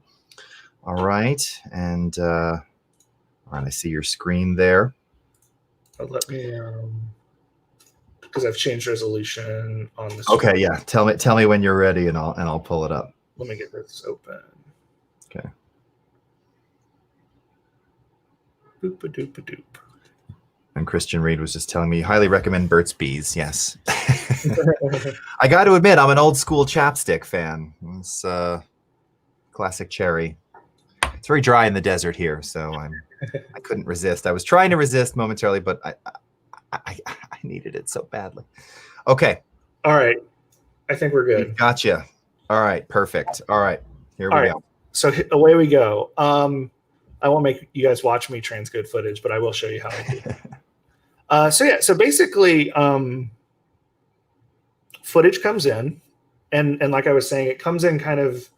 All right. And all right, I see your screen there. Let me, because I've changed resolution on this. Okay, yeah. Tell me when you're ready, and I'll pull it up. Let me get this open. Okay. Boop-a-doop-a-doop. And Christian Reed was just telling me, highly recommend Burt's Bees. Yes. I got to admit, I'm an old school chapstick fan. It's classic cherry. It's very dry in the desert here, so I couldn't resist. I was trying to resist momentarily, but I needed it so badly. Okay. All right. I think we're good. Gotcha. All right. Perfect. All right. Here we go. So away we go. I won't make you guys watch me transcode footage, but I will show you how I do. So basically, footage comes in, and like I was saying, it comes in kind of.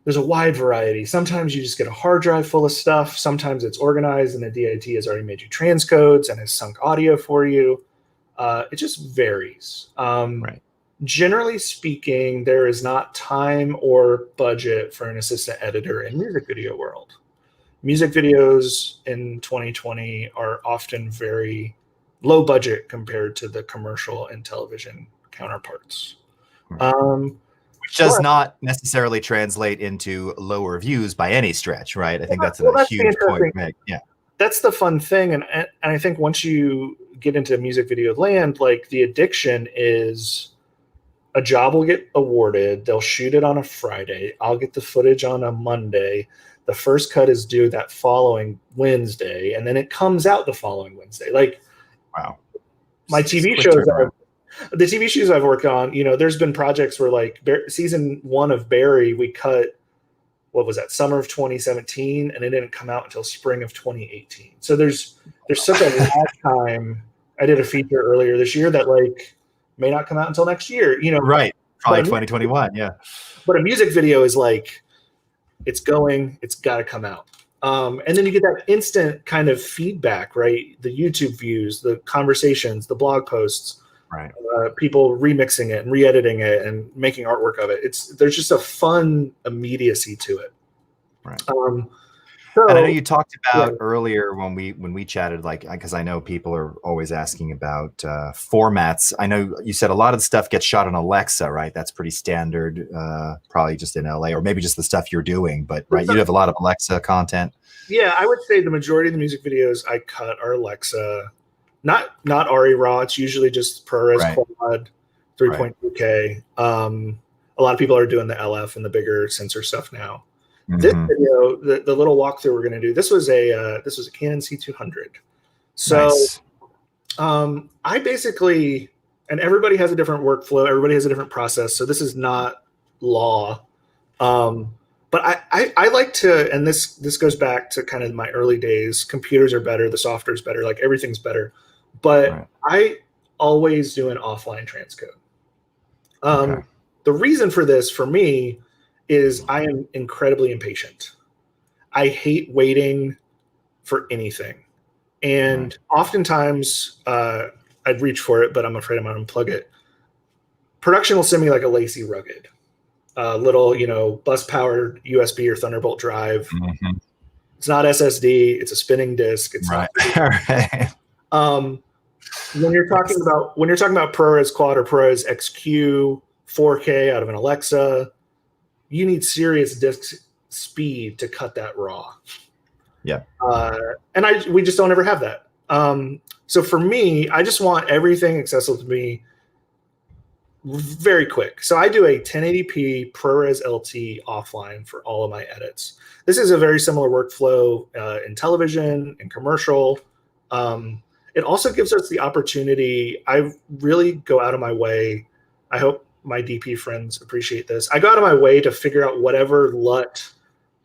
There's a wide variety. Sometimes you just get a hard drive full of stuff. Sometimes it's organized and the DIT has already made you transcodes and has sunk audio for you. It just varies. Generally speaking, there is not time or budget for an assistant editor in music video world. Music videos in 2020 are often very low budget compared to the commercial and television counterparts. Which does not necessarily translate into lower views by any stretch, right? I think that's a huge point to make. Yeah, that's the fun thing, and I think once you get into music video land, like the addiction is a job will get awarded. They'll shoot it on a Friday. I'll get the footage on a Monday. The first cut is due that following Wednesday, and then it comes out the following Wednesday. Like, wow, my TV shows. The TV shows I've worked on, there's been projects where like season 1 of Barry, we cut, what was that, summer of 2017, and it didn't come out until spring of 2018. So there's such a lag time. I did a feature earlier this year that like may not come out until next year, Right. Probably 2021. Yeah. But a music video is like, it's got to come out. And then you get that instant kind of feedback, right? The YouTube views, the conversations, the blog posts. Right. People remixing it and re-editing it and making artwork of it. There's just a fun immediacy to it. Right. So, and I know you talked about earlier when we chatted, like, because I know people are always asking about formats. I know you said a lot of the stuff gets shot on Alexa, right? That's pretty standard, probably just in LA, or maybe just the stuff you're doing. But right, you have a lot of Alexa content. Yeah, I would say the majority of the music videos I cut are Alexa. Not ARRI RAW. It's usually just ProRes Quad, 3.2K. A lot of people are doing the LF and the bigger sensor stuff now. Mm-hmm. This video, the little walkthrough we're going to do. This was a Canon C200. So, nice. I basically, and everybody has a different workflow. Everybody has a different process. So this is not law. But I like to, and this goes back to kind of my early days. Computers are better. The software is better. Like everything's better. But I always do an offline transcode. The reason for this, for me, is I am incredibly impatient. I hate waiting for anything. And oftentimes I'd reach for it, but I'm afraid I'm going to unplug it. Production will send me like a lacy rugged, little, bus powered USB or Thunderbolt drive. Mm-hmm. It's not SSD. It's a spinning disk. It's right. not. When you're talking about ProRes Quad or ProRes XQ 4K out of an Alexa, you need serious disk speed to cut that raw. Yeah. And we just don't ever have that. So for me, I just want everything accessible to me very quick. So I do a 1080p ProRes LT offline for all of my edits. This is a very similar workflow in television and commercial. It also gives us the opportunity. I really go out of my way. I hope my DP friends appreciate this. I go out of my way to figure out whatever LUT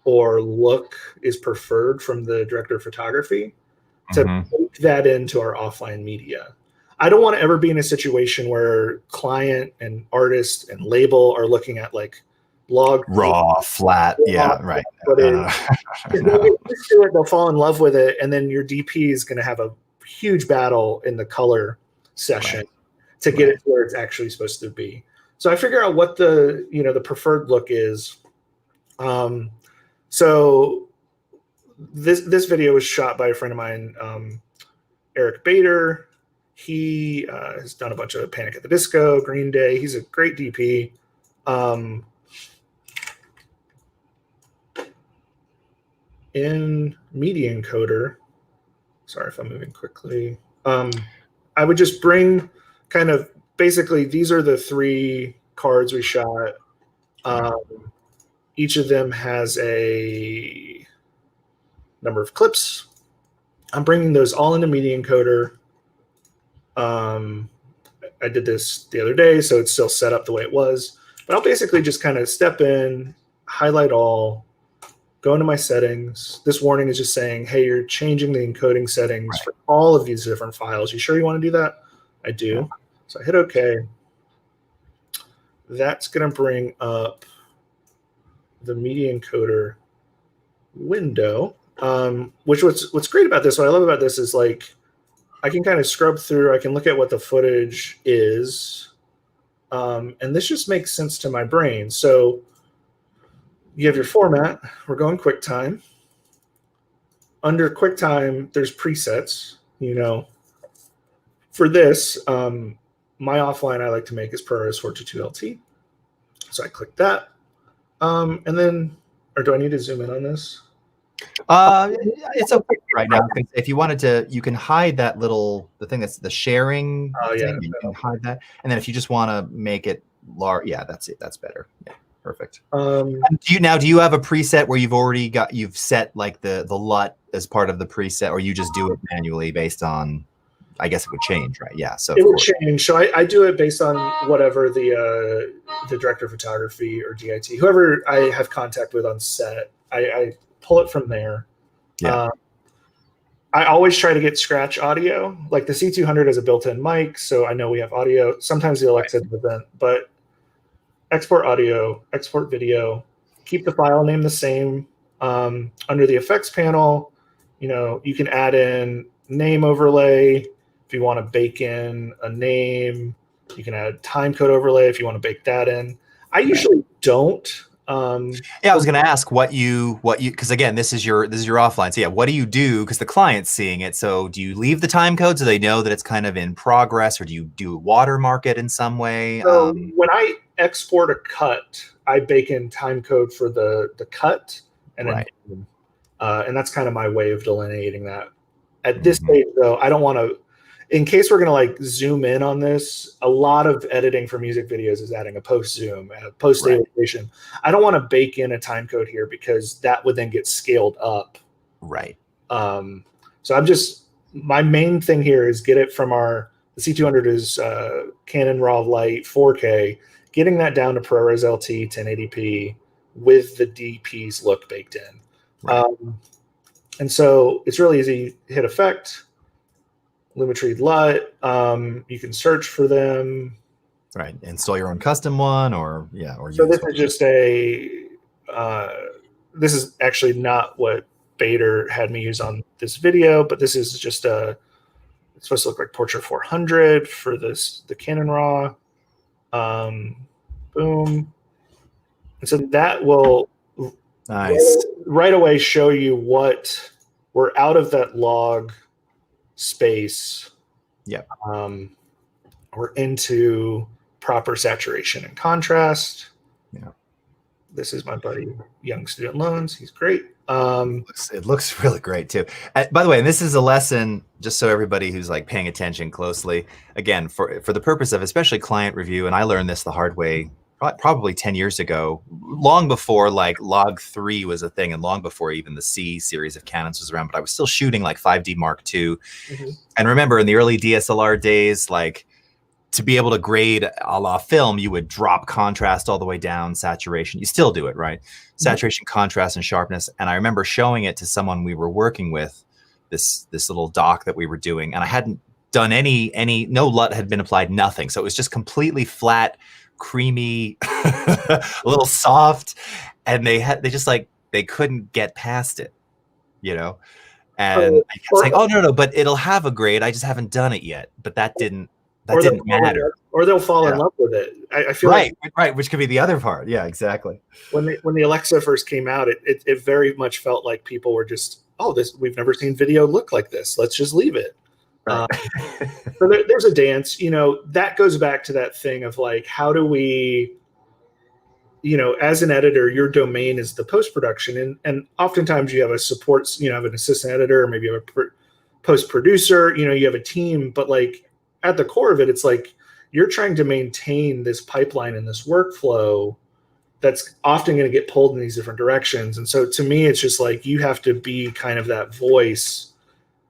or look is preferred from the director of photography to make that into our offline media. I don't want to ever be in a situation where client and artist and label are looking at like log raw, flat. Yeah, right. If they'll get used to it, they'll fall in love with it, and then your DP is going to have a huge battle in the color session to get it to where it's actually supposed to be. So I figure out what the preferred look is. So this video was shot by a friend of mine, Eric Bader. He has done a bunch of Panic at the Disco, Green Day. He's a great DP. In Media Encoder, sorry if I'm moving quickly, I would just bring kind of basically these are the 3 cards we shot. Each of them has a number of clips. I'm bringing those all into Media Encoder. I did this the other day, so it's still set up the way it was. But I'll basically just kind of step in, highlight all, go into my settings. This warning is just saying, hey, you're changing the encoding settings for all of these different files. You sure you want to do that? I do. So I hit OK. That's going to bring up the Media Encoder window, which what's great about this, what I love about this is like I can kind of scrub through. I can look at what the footage is. And this just makes sense to my brain. So you have your format. We're going QuickTime. Under QuickTime, there's presets. For this, my offline I like to make is ProRes 422 LT. So I click that. And then, or do I need to zoom in on this? It's okay right now. If you wanted to, you can hide that the thing that's the sharing thing. You can hide that. And then if you just want to make it large, yeah, that's it. That's better. Yeah, perfect. Do you have a preset where you've set like the LUT as part of the preset, or you just do it manually based on, I guess it would change, right? Yeah. So it would change. So I do it based on whatever the director of photography or DIT, whoever I have contact with on set, I pull it from there. Yeah. I always try to get scratch audio. Like the C200 has a built-in mic, so I know we have audio. Sometimes the Alexa doesn't, but export audio, export video, keep the file name the same. Under the effects panel, you can add in name overlay if you want to bake in a name. You can add time code overlay if you want to bake that in. I usually don't. I was going to ask what you because again this is your offline. So yeah, what do you do because the client's seeing it? So do you leave the time code so they know that it's kind of in progress, or do you watermark it in some way? So when I export a cut, I bake in time code for the cut, and and that's kind of my way of delineating that. At this stage, though, I don't want to. In case we're going to like zoom in on this, a lot of editing for music videos is adding a post zoom, a post stabilization. I don't want to bake in a time code here because that would then get scaled up. Right. So my main thing here is get it from the C200 is Canon Raw Light 4K, getting that down to ProRes LT 1080p with the DP's look baked in. Right. And so it's really easy. Hit effect. Lumetri Lut, you can search for them. Right, install your own custom one, or so this is just a this is actually not what Bader had me use on this video, but this is just it's supposed to look like Portrait 400 for the Canon RAW. Boom. And so that will right away show you what we're out of that log space. Yep. We're into proper saturation and contrast. Yeah. This is my buddy, Young Student Loans. He's great. It looks really great too. By the way, and this is a lesson just so everybody who's like paying attention closely, again, for the purpose of especially client review, and I learned this the hard way probably 10 years ago, long before like log 3 was a thing and long before even the C series of Canons was around, but I was still shooting like 5D Mark II. Mm-hmm. And remember in the early DSLR days, like to be able to grade a la film, you would drop contrast all the way down, saturation. You still do it, right? Mm-hmm. Saturation, contrast, and sharpness. And I remember showing it to someone we were working with, this little doc that we were doing, and I hadn't done no LUT had been applied, nothing. So it was just completely flat, creamy, a little soft, and they couldn't get past it, and I kept saying, oh no, but it'll have a grade, I just haven't done it yet. But that didn't matter. Or they'll fall in love with it. I feel right, which could be the other part. Yeah, exactly. When the Alexa first came out, it very much felt like people were just, we've never seen video look like this, let's just leave it. Right. So there's a dance, that goes back to that thing of like, how do we, as an editor, your domain is the post-production. And oftentimes you have a support, have an assistant editor, or maybe you have a post-producer, you have a team, but like at the core of it, it's like you're trying to maintain this pipeline and this workflow that's often going to get pulled in these different directions. And so to me, it's just like you have to be kind of that voice.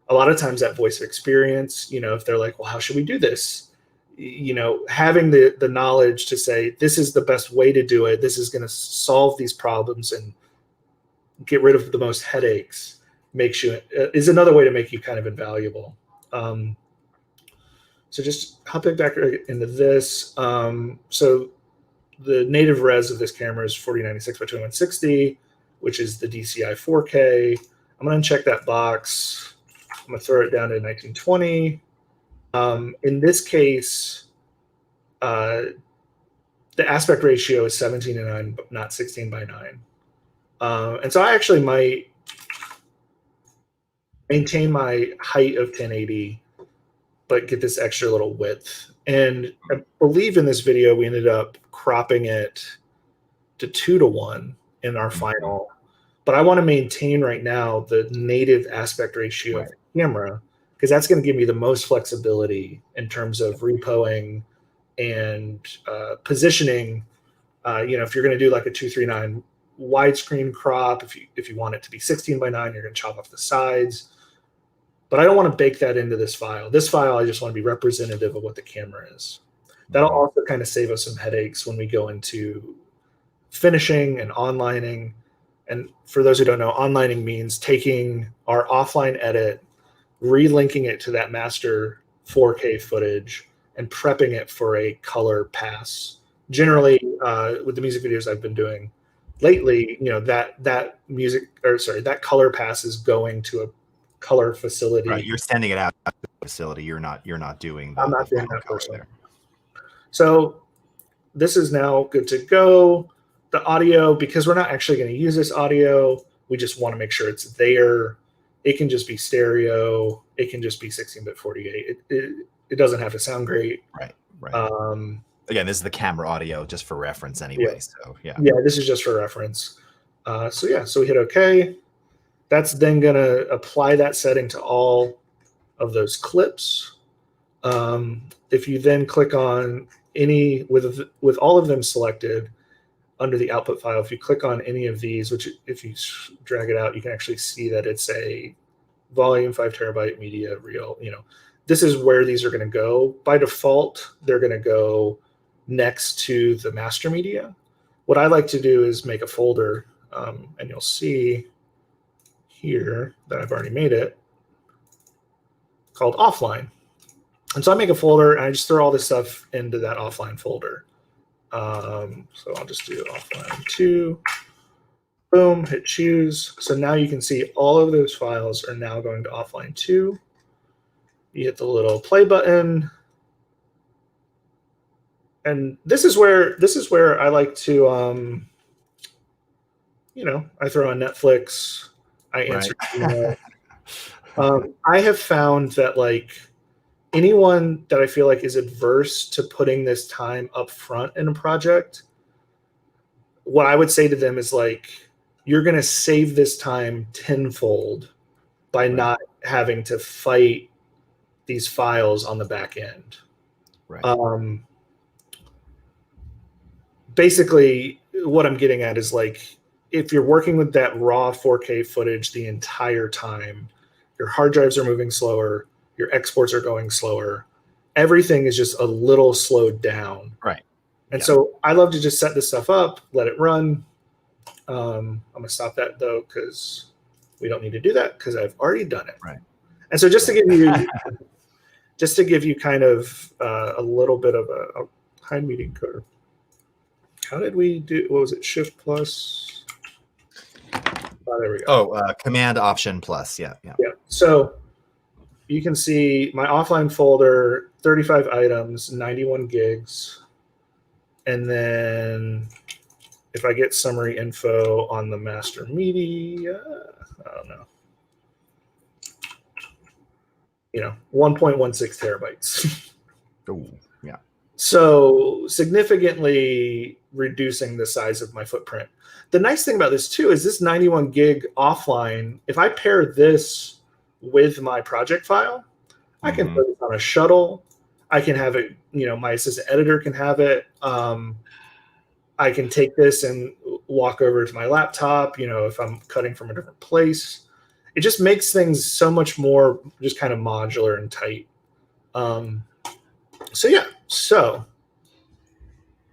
A lot of times that voice of experience, if they're like, well, how should we do this? Having the knowledge to say, this is the best way to do it. This is going to solve these problems and get rid of the most headaches is another way to make you kind of invaluable. So just hopping back into this. So the native res of this camera is 4096 by 2160, which is the DCI 4K. I'm going to uncheck that box. I'm going to throw it down to 1920. In this case, the aspect ratio is 17:9, but not 16:9. And so I actually might maintain my height of 1080, but get this extra little width. And I believe in this video, we ended up cropping it to 2:1 in our final. But I want to maintain right now the native aspect ratio of the camera, because that's going to give me the most flexibility in terms of repoing and positioning. If you're going to do like a 239 widescreen crop, if you want it to be 16:9, you're going to chop off the sides. But I don't want to bake that into this file. This file, I just want to be representative of what the camera is. That'll also kind of save us some headaches when we go into finishing and onlining. And for those who don't know, onlining means taking our offline edit, relinking it to that master 4K footage, and prepping it for a color pass. Generally, with the music videos I've been doing lately, that color pass is going to a color facility. Right, you're sending it out to the facility. You're not doing. I'm not doing that personally. So this is now good to go. The audio, because we're not actually going to use this audio, we just want to make sure it's there. It can just be stereo. It can just be 16-bit 48. It doesn't have to sound great. Right. Again, this is the camera audio just for reference anyway. Yeah. So yeah. Yeah, this is just for reference. So we hit OK. That's then going to apply that setting to all of those clips. If you then click on any, with all of them selected under the output file, if you click on any of these, which if you drag it out, you can actually see that it's a volume 5 terabyte media reel. This is where these are going to go. By default, they're going to go next to the master media. What I like to do is make a folder, and you'll see here that I've already made it, called offline. And so I make a folder and I just throw all this stuff into that offline folder. So I'll just do offline 2. Boom, hit choose. So now you can see all of those files are now going to offline 2. You hit the little play button. And this is where I like to, I throw on Netflix. I answer email. I have found that like anyone that I feel like is adverse to putting this time up front in a project, what I would say to them is like, you're going to save this time tenfold by not having to fight these files on the back end. Right. Basically, what I'm getting at is like, if you're working with that raw 4K footage the entire time, your hard drives are moving slower, your exports are going slower, everything is just a little slowed down. Right. And so I love to just set this stuff up, let it run. I'm going to stop that though, because we don't need to do that because I've already done it. Right. And so just to give you kind of a little bit of a hide meeting coder. How did we do? What was it? Shift plus. Oh, there we go. Command Option plus. Yeah. So you can see my offline folder, 35 items, 91 gigs. And then if I get summary info on the master media, I don't know. 1.16 terabytes. Oh, yeah. So significantly reducing the size of my footprint. The nice thing about this too is this 91 gig offline, if I pair this with my project file, I can put it on a shuttle. I can have it, my assistant editor can have it. I can take this and walk over to my laptop, if I'm cutting from a different place. It just makes things so much more just kind of modular and tight. So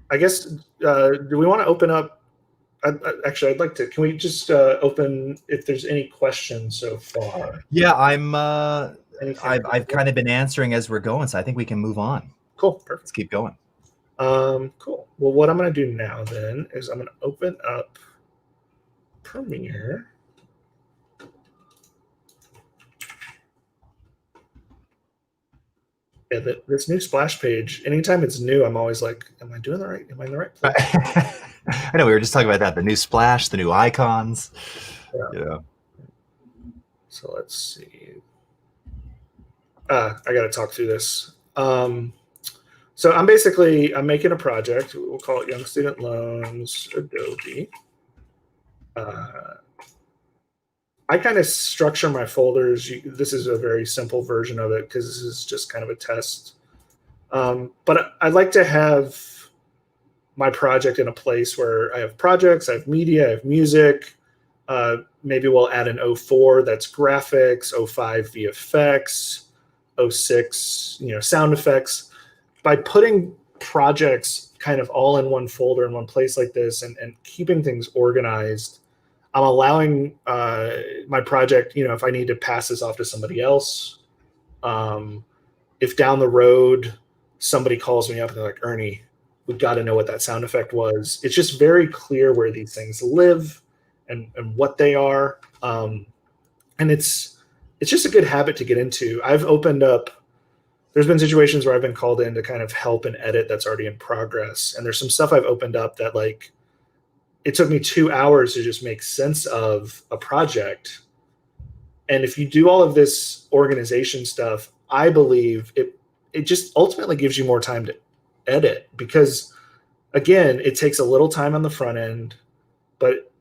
I guess, do we want to open up? Actually, I'd like to. Can we just open if there's any questions so far? Yeah, I've kind of been answering as we're going, so I think we can move on. Cool, perfect. Let's keep going. Cool. Well, what I'm going to do now then is I'm going to open up Premiere. Yeah, this new splash page, anytime it's new, I'm always like, am I in the right place? I know, we were just talking about that, the new splash, the new icons. Yeah. So let's see. I got to talk through this. So I'm making a project. We'll call it Young Student Loans Adobe. I kind of structure my folders. This is a very simple version of it because this is just kind of a test. But I'd like to have my project in a place where I have projects, I have media, I have music. Maybe we'll add an 04 that's graphics, 05 VFX, 06 sound effects. By putting projects kind of all in one folder in one place like this and keeping things organized, I'm allowing my project, if I need to pass this off to somebody else, if down the road somebody calls me up and they're like, Ernie, we've got to know what that sound effect was. It's just very clear where these things live and what they are. And it's just a good habit to get into. There's been situations where I've been called in to kind of help and edit that's already in progress. And there's some stuff I've opened up that like, it took me 2 hours to just make sense of a project. And if you do all of this organization stuff, I believe it just ultimately gives you more time to edit because, again, it takes a little time on the front end, but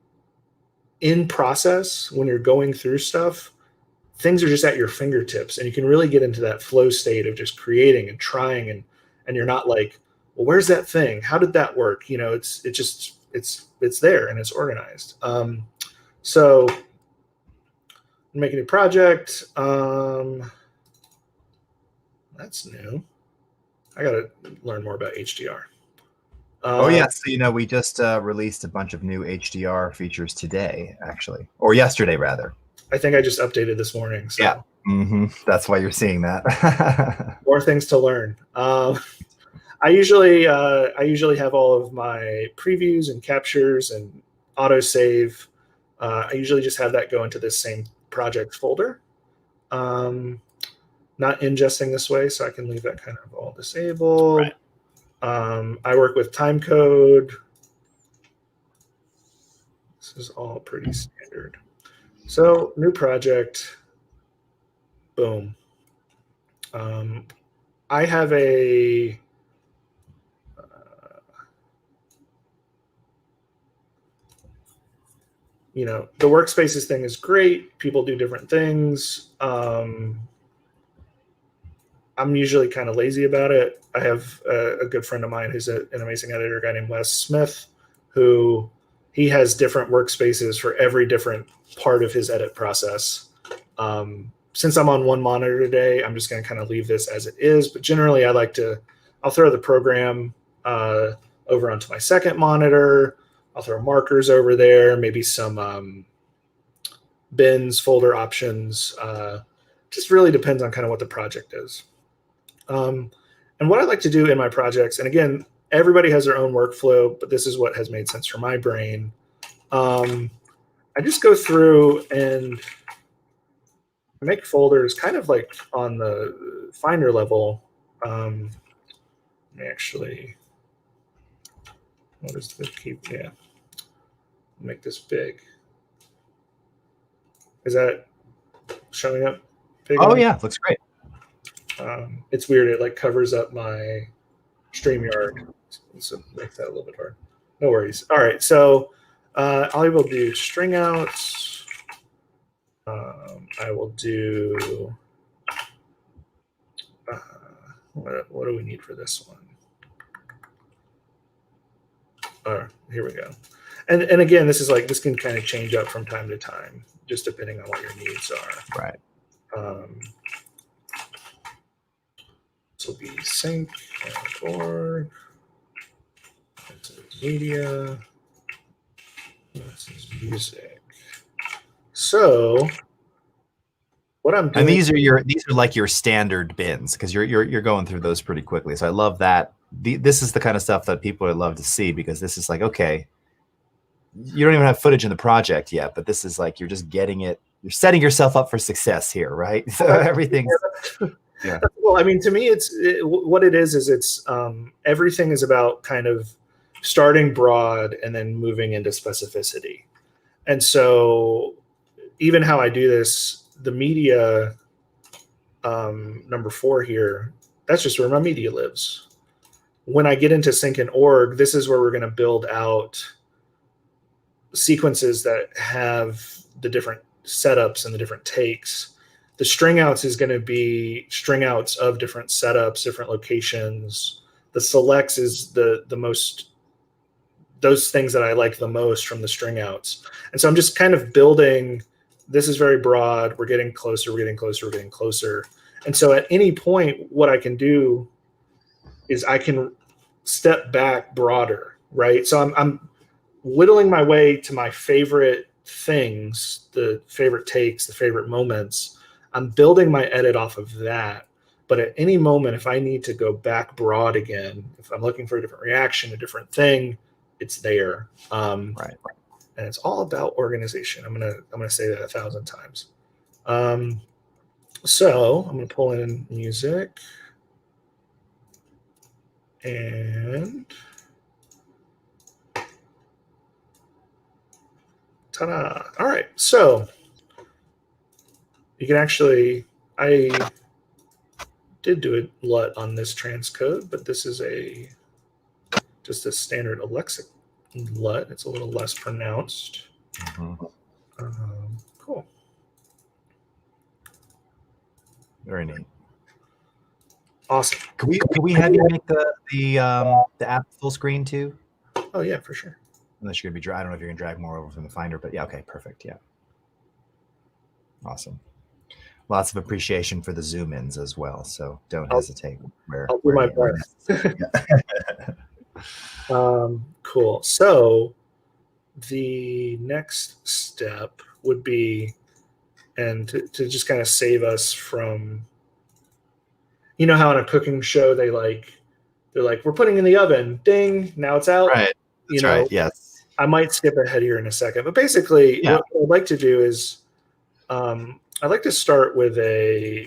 in process, when you're going through stuff, things are just at your fingertips and you can really get into that flow state of just creating and trying and you're not like, well, where's that thing? How did that work? It's there and it's organized. So make a new project. That's new. I got to learn more about HDR. So we just released a bunch of new HDR features today, actually, or yesterday rather. I think I just updated this morning. So. Yeah, that's why you're seeing that. More things to learn. I usually have all of my previews and captures and autosave I usually just have that go into this same projects folder. Not ingesting this way, so I can leave that kind of all disabled. Right. I work with timecode. This is all pretty standard. So new project, boom. I have a the workspaces thing is great. People do different things. I'm usually kind of lazy about it. I have a good friend of mine who's an amazing editor, a guy named Wes Smith, who he has different workspaces for every different part of his edit process. Since I'm on one monitor today, I'm just going to kind of leave this as it is. But generally, I'll throw the program over onto my second monitor. I'll throw markers over there, maybe some bins, folder options. Just really depends on kind of what the project is. And what I like to do in my projects, and again, everybody has their own workflow, but this is what has made sense for my brain. I just go through and make folders kind of like on the Finder level. Let me actually, what is the key? Yeah. Make this big. Is that showing up big? Oh, yeah. Looks great. It's weird. It like covers up my StreamYard. So make that a little bit hard. No worries. All right. So I'll be able to do string outs. I will do, what do we need for this one? Here we go. And again, this can kind of change up from time to time, just depending on what your needs are. Right. This will be sync and org. This is media. This is music. So what I'm doing, and these are like your standard bins, because you're going through those pretty quickly. So I love that. This is the kind of stuff that people would love to see, because this is like, okay, you don't even have footage in the project yet, but this is like you're just getting it. You're setting yourself up for success here, right? So everything's yeah. Well, I mean, to me, what it is it's everything is about kind of starting broad and then moving into specificity. And so even how I do this, the media number 4 here, that's just where my media lives. When I get into sync and org, this is where we're going to build out sequences that have the different setups and the different takes. The string outs is going to be string outs of different setups, different locations. The selects is the most, those things that I like the most from the string outs. And so I'm just kind of building, this is very broad. We're getting closer, we're getting closer, we're getting closer. And so at any point, what I can do is I can step back broader, right? So I'm whittling my way to my favorite things, the favorite takes, the favorite moments. I'm building my edit off of that. But at any moment, if I need to go back broad again, if I'm looking for a different reaction, a different thing, it's there. right. And it's all about organization. I'm gonna say that 1,000 times. So I'm gonna pull in music, and ta-da! All right, so you can actually, I did do a LUT on this transcode, but this is just a standard Alexa LUT. It's a little less pronounced. Mm-hmm. Cool. Very neat. Awesome. Can we have you make the app full screen too? Oh yeah, for sure. Unless you're gonna be I don't know if you're gonna drag more over from the Finder, but yeah, okay, perfect. Yeah. Awesome. Lots of appreciation for the zoom ins as well. So don't hesitate. I'll do my best. Cool. So the next step would be, and to just kind of save us from, you know how in a cooking show they're like, we're putting in the oven, ding, now it's out. Right. That's right. Yes. I might skip ahead here in a second, but basically Yeah. what I'd like to do is I'd like to start with a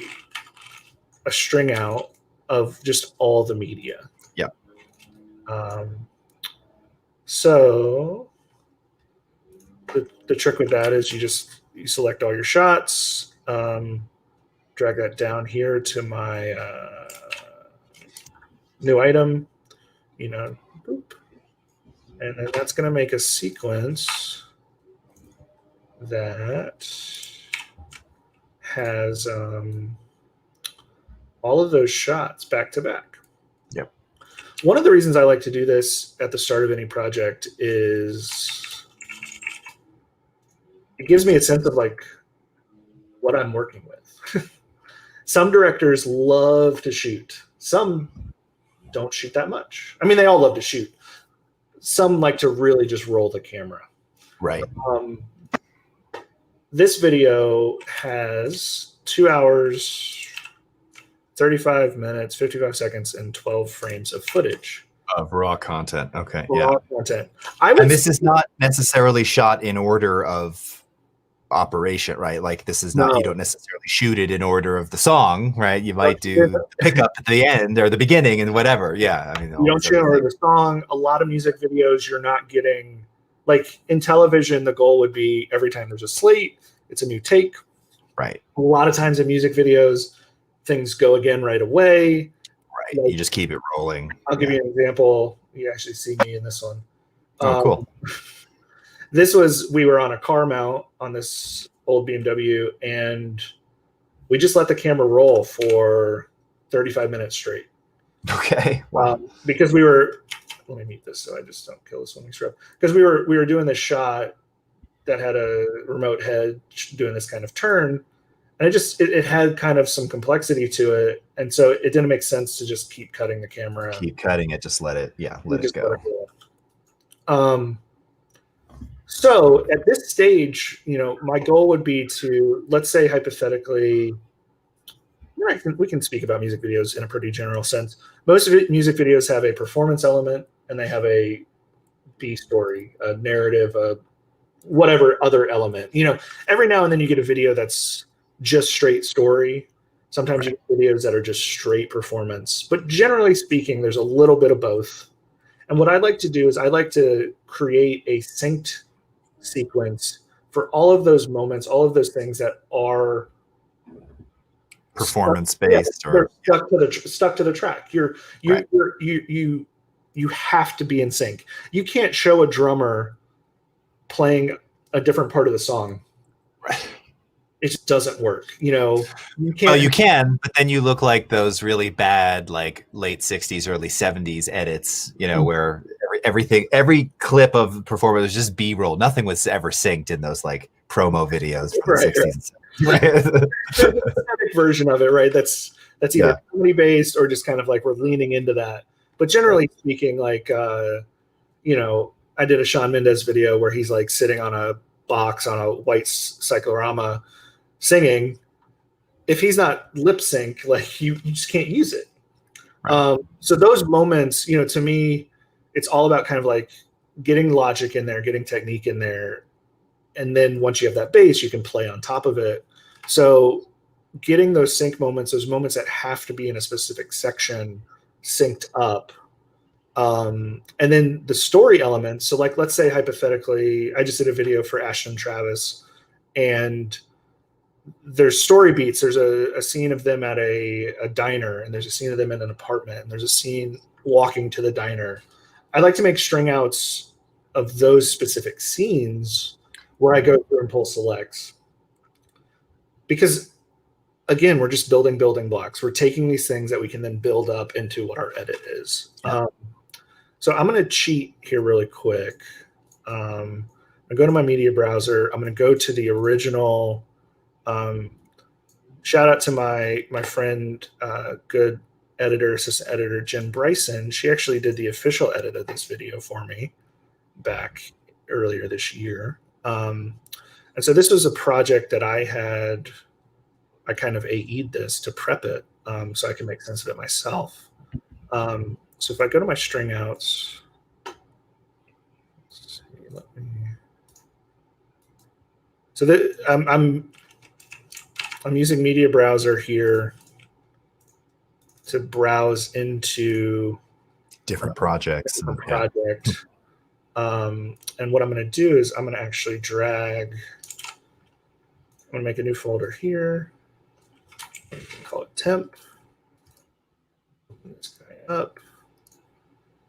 string out of just all the media. Yep. So the trick with that is you select all your shots, drag that down here to my new item, boop. And then that's going to make a sequence that has all of those shots back to back. Yep. One of the reasons I like to do this at the start of any project is it gives me a sense of like what I'm working with. Some directors love to shoot. Some don't shoot that much. I mean, they all love to shoot. Some like to really just roll the camera. Right. This video has 2 hours, 35 minutes, 55 seconds, and 12 frames of footage. Of raw content. Okay. Raw content. And this is not necessarily shot in order of operation, right? Like this is not, you don't necessarily shoot it in order of the song, right? You might do the pickup at the end or the beginning and whatever. Yeah. I mean, you don't shoot in order of the song. A lot of music videos, you're not getting, like in television, the goal would be every time there's a slate, it's a new take. Right. A lot of times in music videos, things go again right away. Right. Like, you just keep it rolling. I'll give you an example. You actually see me in this one. Oh, cool. We were on a car mount on this old BMW, and we just let the camera roll for 35 minutes straight. Okay. Wow. Because we were, let me mute this so I just don't kill this one strip. Because we were doing this shot that had a remote head doing this kind of turn, and it had kind of some complexity to it, and so it didn't make sense to just keep cutting the camera. Keep cutting it, just let it go. So at this stage, my goal would be to, let's say hypothetically, we can speak about music videos in a pretty general sense. Most of music videos have a performance element, and they have a B story, a narrative, a whatever other element. Every now and then you get a video that's just straight story. Sometimes you get videos that are just straight performance. But generally speaking, there's a little bit of both. And what I'd like to do is I'd like to create a synced sequence for all of those moments, all of those things that are performance based or stuck to the track. You have to be in sync. You can't show a drummer playing a different part of the song. Right. It just doesn't work. You can't. Oh, you can, but then you look like those really bad, like late 60s, early 70s edits, where every clip of performance was just B-roll. Nothing was ever synced in those like promo videos from the 60s. Right. The aesthetic version of it, right? That's either comedy based or just kind of like we're leaning into that. But generally speaking, like I did a Shawn Mendes video where he's like sitting on a box on a white cyclorama singing. If he's not lip sync, like you just can't use it. Right. So those moments, to me, it's all about kind of like getting logic in there, getting technique in there. And then once you have that base, you can play on top of it. So getting those sync moments, those moments that have to be in a specific section synced up. And then the story elements. So like, let's say hypothetically, I just did a video for Ashton Travis, and there's story beats. There's a scene of them at a diner, and there's a scene of them in an apartment, and there's a scene walking to the diner. I like to make string outs of those specific scenes where I go through and pull selects. Because again, we're just building blocks. We're taking these things that we can then build up into what our edit is. Yeah. So I'm going to cheat here really quick. I go to my media browser. I'm going to go to the original. Shout out to my friend, good assistant editor, Jen Bryson. She actually did the official edit of this video for me back earlier this year. And so this was a project that I kind of AE'd this to prep it so I can make sense of it myself. So if I go to my string outs, So that I'm using Media Browser here to browse into Different projects. different project. And what I'm going to do is I'm going to actually drag. I'm going to make a new folder here. Call it temp. Open this guy up.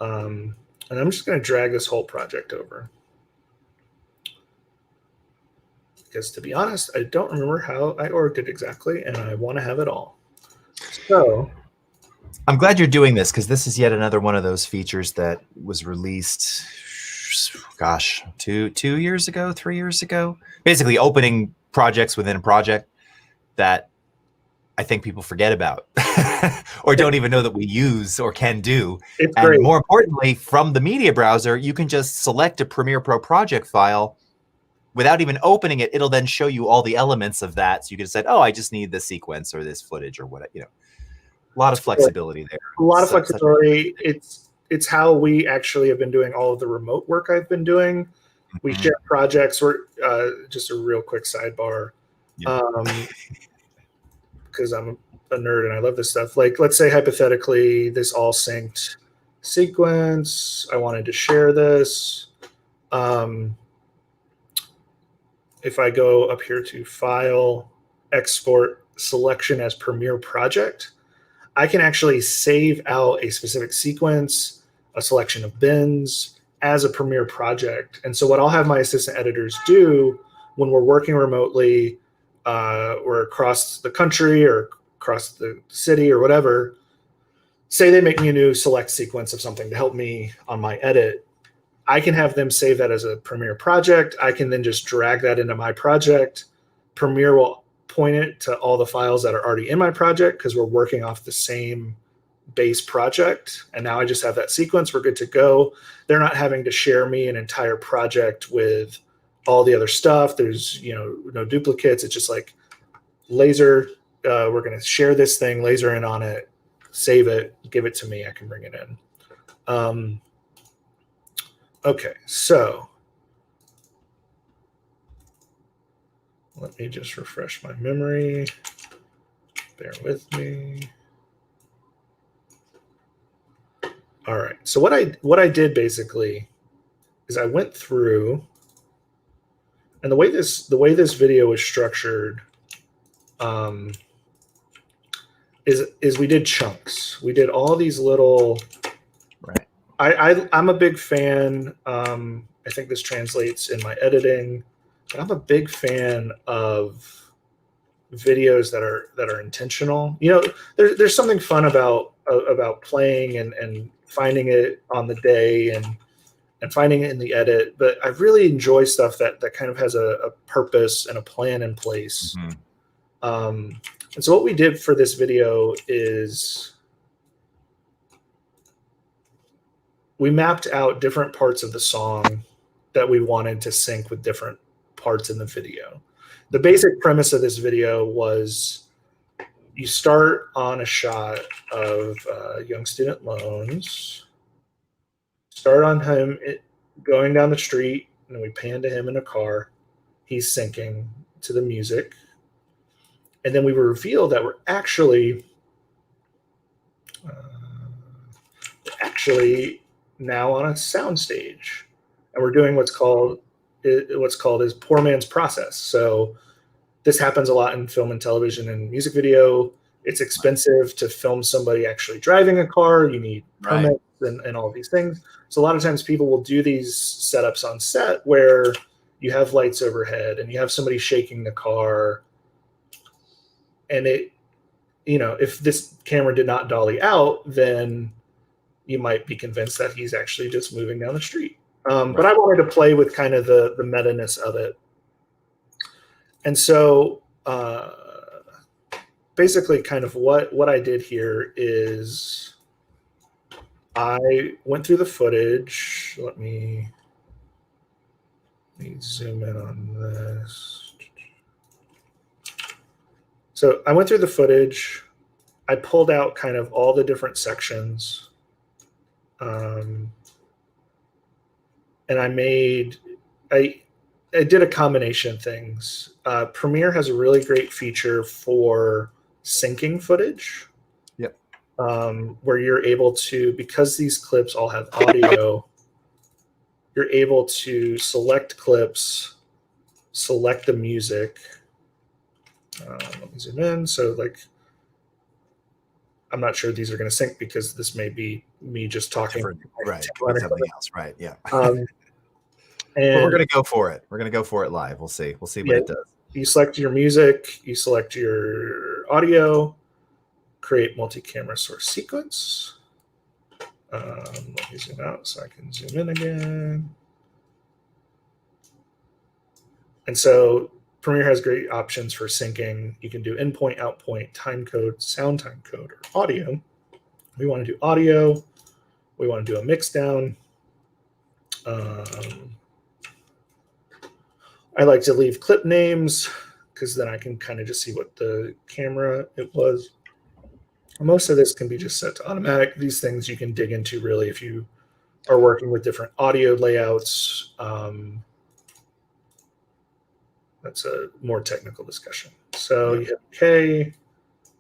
And I'm just going to drag this whole project over. Because to be honest, I don't remember how I orged it exactly, and I want to have it all. So I'm glad you're doing this, because this is yet another one of those features that was released, gosh, two years ago, 3 years ago. Basically opening projects within a project that I think people forget about or don't even know that we use or can do. it's And great. more importantly, from the media browser, you can just select a Premiere Pro project file without even opening it. It'll then show you all the elements of that. So you can say, oh, I just need this sequence or this footage or whatever, a lot of flexibility there. A lot of flexibility. It's how we actually have been doing all of the remote work I've been doing. We share projects. We're just a real quick sidebar. Because I'm a nerd and I love this stuff. Like, let's say hypothetically, this all synced sequence. I wanted to share this. If I go up here to File, Export, Selection as Premiere Project, I can actually save out a specific sequence, a selection of bins as a Premiere project. And so what I'll have my assistant editors do when we're working remotely, or across the country or across the city or whatever, say they make me a new select sequence of something to help me on my edit, I can have them save that as a Premiere project. I can then just drag that into my project. Premiere will point it to all the files that are already in my project because we're working off the same base project. And now I just have that sequence. We're good to go. They're not having to share me an entire project with all the other stuff. There's no duplicates. It's just like laser. We're going to share this thing, laser in on it, save it, give it to me. I can bring it in. Okay, so let me just refresh my memory. Bear with me. All right. So what I did basically is I went through, and the way this video is structured is we did chunks. We did all these little. Right. I'm a big fan. I think this translates in my editing, but I'm a big fan of videos that are intentional. There's something fun about playing and finding it on the day and finding it in the edit, but I really enjoy stuff that kind of has a purpose and a plan in place. And so what we did for this video is we mapped out different parts of the song that we wanted to sync with different parts in the video. The basic premise of this video was you start on a shot of young student loans, start on him going down the street, and we pan to him in a car. He's syncing to the music. And then we reveal that we're actually now on a soundstage, and we're doing what's called is poor man's process. So this happens a lot in film and television and music video. It's expensive to film somebody actually driving a car. You need permits and all these things. So a lot of times people will do these setups on set where you have lights overhead and you have somebody shaking the car, and if this camera did not dolly out, then you might be convinced that he's actually just moving down the street. But I wanted to play with kind of the meta-ness of it. And so basically kind of what I did here is I went through the footage. Let me zoom in on this. So I went through the footage. I pulled out kind of all the different sections. And I made I did a combination of things. Premiere has a really great feature for syncing footage. Yep. Where you're able to, because these clips all have audio, you're able to select clips, select the music. Let me zoom in. So like, I'm not sure these are going to sync because this may be me just talking. Right. Something else. Right. Yeah. And we're going to go for it. We're going to go for it live. We'll see. We'll see what it does. You select your music, you select your audio, create multi-camera source sequence. Let me zoom out so I can zoom in again. And so Premiere has great options for syncing. You can do in point, out point, time code, sound time code, or audio. We want to do audio. We want to do a mix down. I like to leave clip names because then I can kind of just see what the camera it was. Most of this can be just set to automatic. These things you can dig into really if you are working with different audio layouts. That's a more technical discussion. So you hit OK.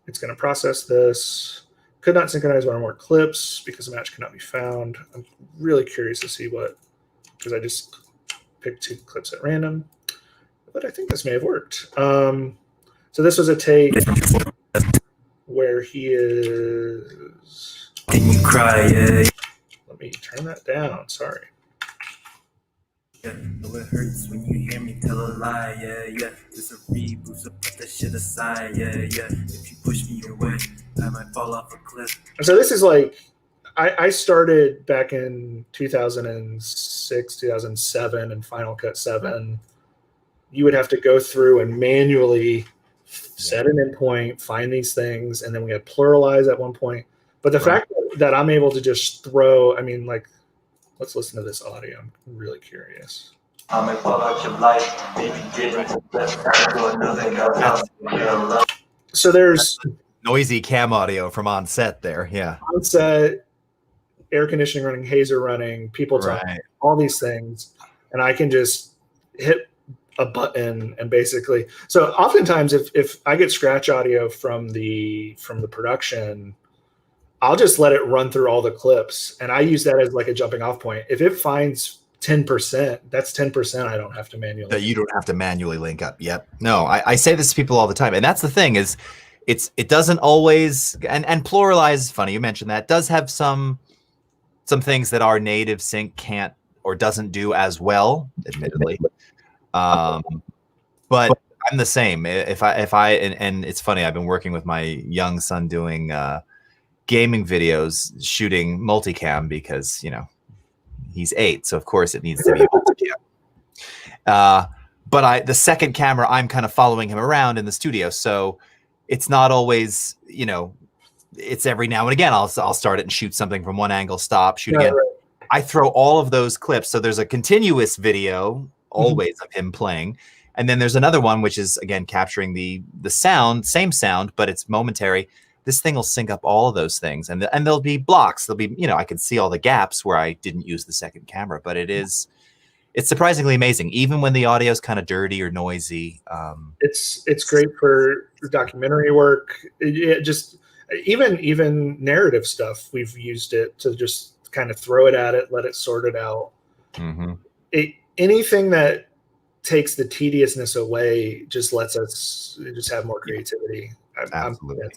It's going to process this. Could not synchronize one or more clips because the match cannot be found. I'm really curious to see what, because I just picked 2 clips at random. But I think this may have worked. So this was a take where he is. Can you cry? Yeah. Let me turn that down. Sorry. Yeah, no, it hurts when you hear me tell a lie. Yeah, yeah. It's a reboot, so put that shit aside. Yeah, yeah. If you push me away, I might fall off a cliff. So this is like, I started back in 2006, 2007, and Final Cut 7. You would have to go through and manually set an endpoint, find these things, and then we had pluralize at one point. But the fact that I'm able to just throw, I mean, like, let's listen to this audio. I'm really curious. So there's noisy cam audio from on set there. Yeah. On set, air conditioning running, hazer running, people talking, all these things. And I can just hit a button and basically, so oftentimes if I get scratch audio from the production, I'll just let it run through all the clips, and I use that as like a jumping off point. If it finds 10%, that's 10% I don't have to manually. That you don't have to manually link up. Yep. No, I say this to people all the time, and that's the thing is, it doesn't always, and pluralize is funny. You mentioned that does have some things that our native sync can't or doesn't do as well, admittedly. But I'm the same. If I and it's funny, I've been working with my young son doing gaming videos, shooting multicam because, you know, he's 8, so of course it needs to be multicam. But the second camera, I'm kind of following him around in the studio, so it's not always, you know, it's every now and again I'll start it and shoot something from one angle, stop, shoot again. Right. I throw all of those clips, so there's a continuous video always of him playing, and then there's another one which is again capturing the sound, same sound, but it's momentary. This thing will sync up all of those things, and there'll be blocks. There'll be, you know, I can see all the gaps where I didn't use the second camera, but it's surprisingly amazing, even when the audio is kind of dirty or noisy. It's great for documentary work. It just even narrative stuff. We've used it to just kind of throw it at it, let it sort it out. Mm-hmm. Anything that takes the tediousness away just lets us just have more creativity. Absolutely.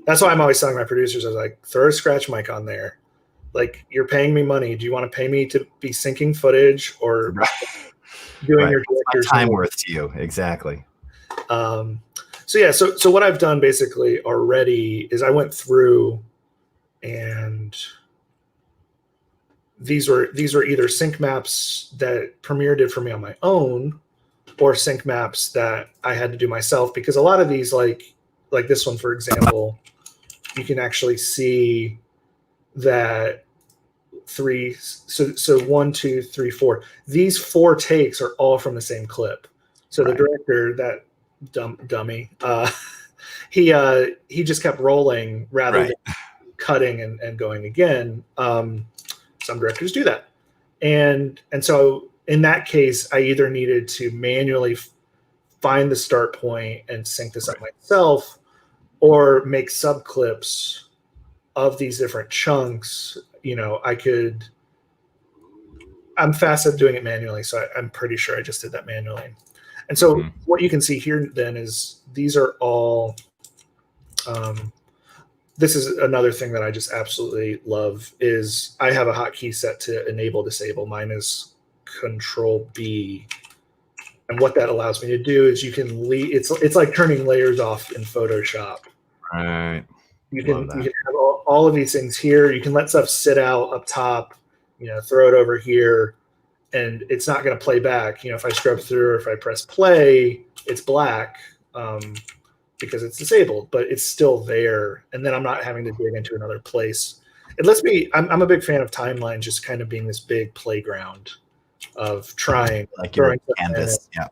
That's why I'm always telling my producers, I was like, throw a scratch mic on there. Like, you're paying me money. Do you want to pay me to be syncing footage or doing your time worth to you? Exactly. So what I've done basically already is I went through, and these were either sync maps that Premiere did for me on my own, or sync maps that I had to do myself, because a lot of these, like this one, for example, you can actually see that 1, 2, 3, 4. These 4 takes are all from the same clip. So the director, that dummy, he just kept rolling rather than cutting and going again. Some directors do that, and so in that case, I either needed to manually find the start point and sync this up myself, or make sub clips of these different chunks. I'm fast at doing it manually, so I'm pretty sure I just did that manually. And so what you can see here then is these are all, this is another thing that I just absolutely love, is I have a hotkey set to enable disable. Mine is Control B. And what that allows me to do is you can it's like turning layers off in Photoshop. Right. You can have all of these things here. You can let stuff sit out up top, throw it over here, and it's not going to play back. If I scrub through or if I press play, it's black because it's disabled, but it's still there. And then I'm not having to dig into another place. It lets me, I'm a big fan of timelines just kind of being this big playground of trying. Like your canvas, yeah.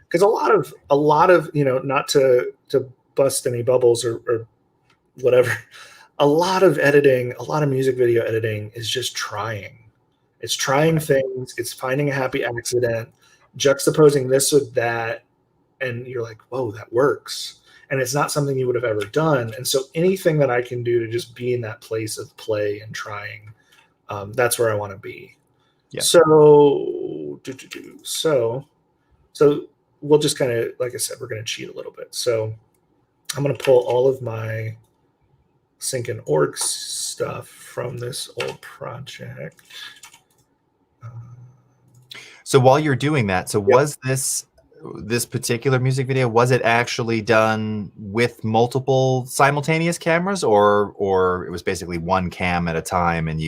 Because a lot of, not to bust any bubbles or whatever, a lot of editing, a lot of music video editing is just trying. It's trying things. It's finding a happy accident, juxtaposing this with that, and you're like, whoa, that works. And it's not something you would have ever done. And so anything that I can do to just be in that place of play and trying, that's where I want to be. Yeah. So we'll just kind of, like I said, we're going to cheat a little bit. So I'm going to pull all of my sync and org stuff from this old project. So while you're doing that, was this particular music video, was it actually done with multiple simultaneous cameras, or it was basically one cam at a time, and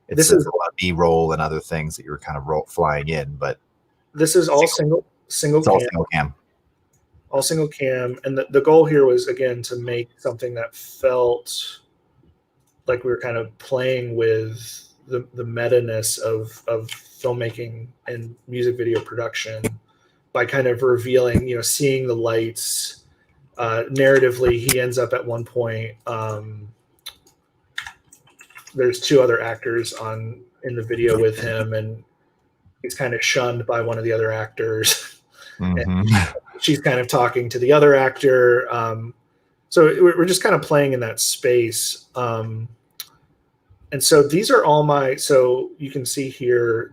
this is a lot of B-roll and other things that you're kind of flying in, but this is all single cam. All single cam. And the goal here was, again, to make something that felt like we were kind of playing with the meta-ness of filmmaking and music video production by kind of revealing, seeing the lights. Narratively, he ends up at one point, there's two other actors in the video with him, and he's kind of shunned by one of the other actors. And she's kind of talking to the other actor. So we're just kind of playing in that space. And so these are all so you can see here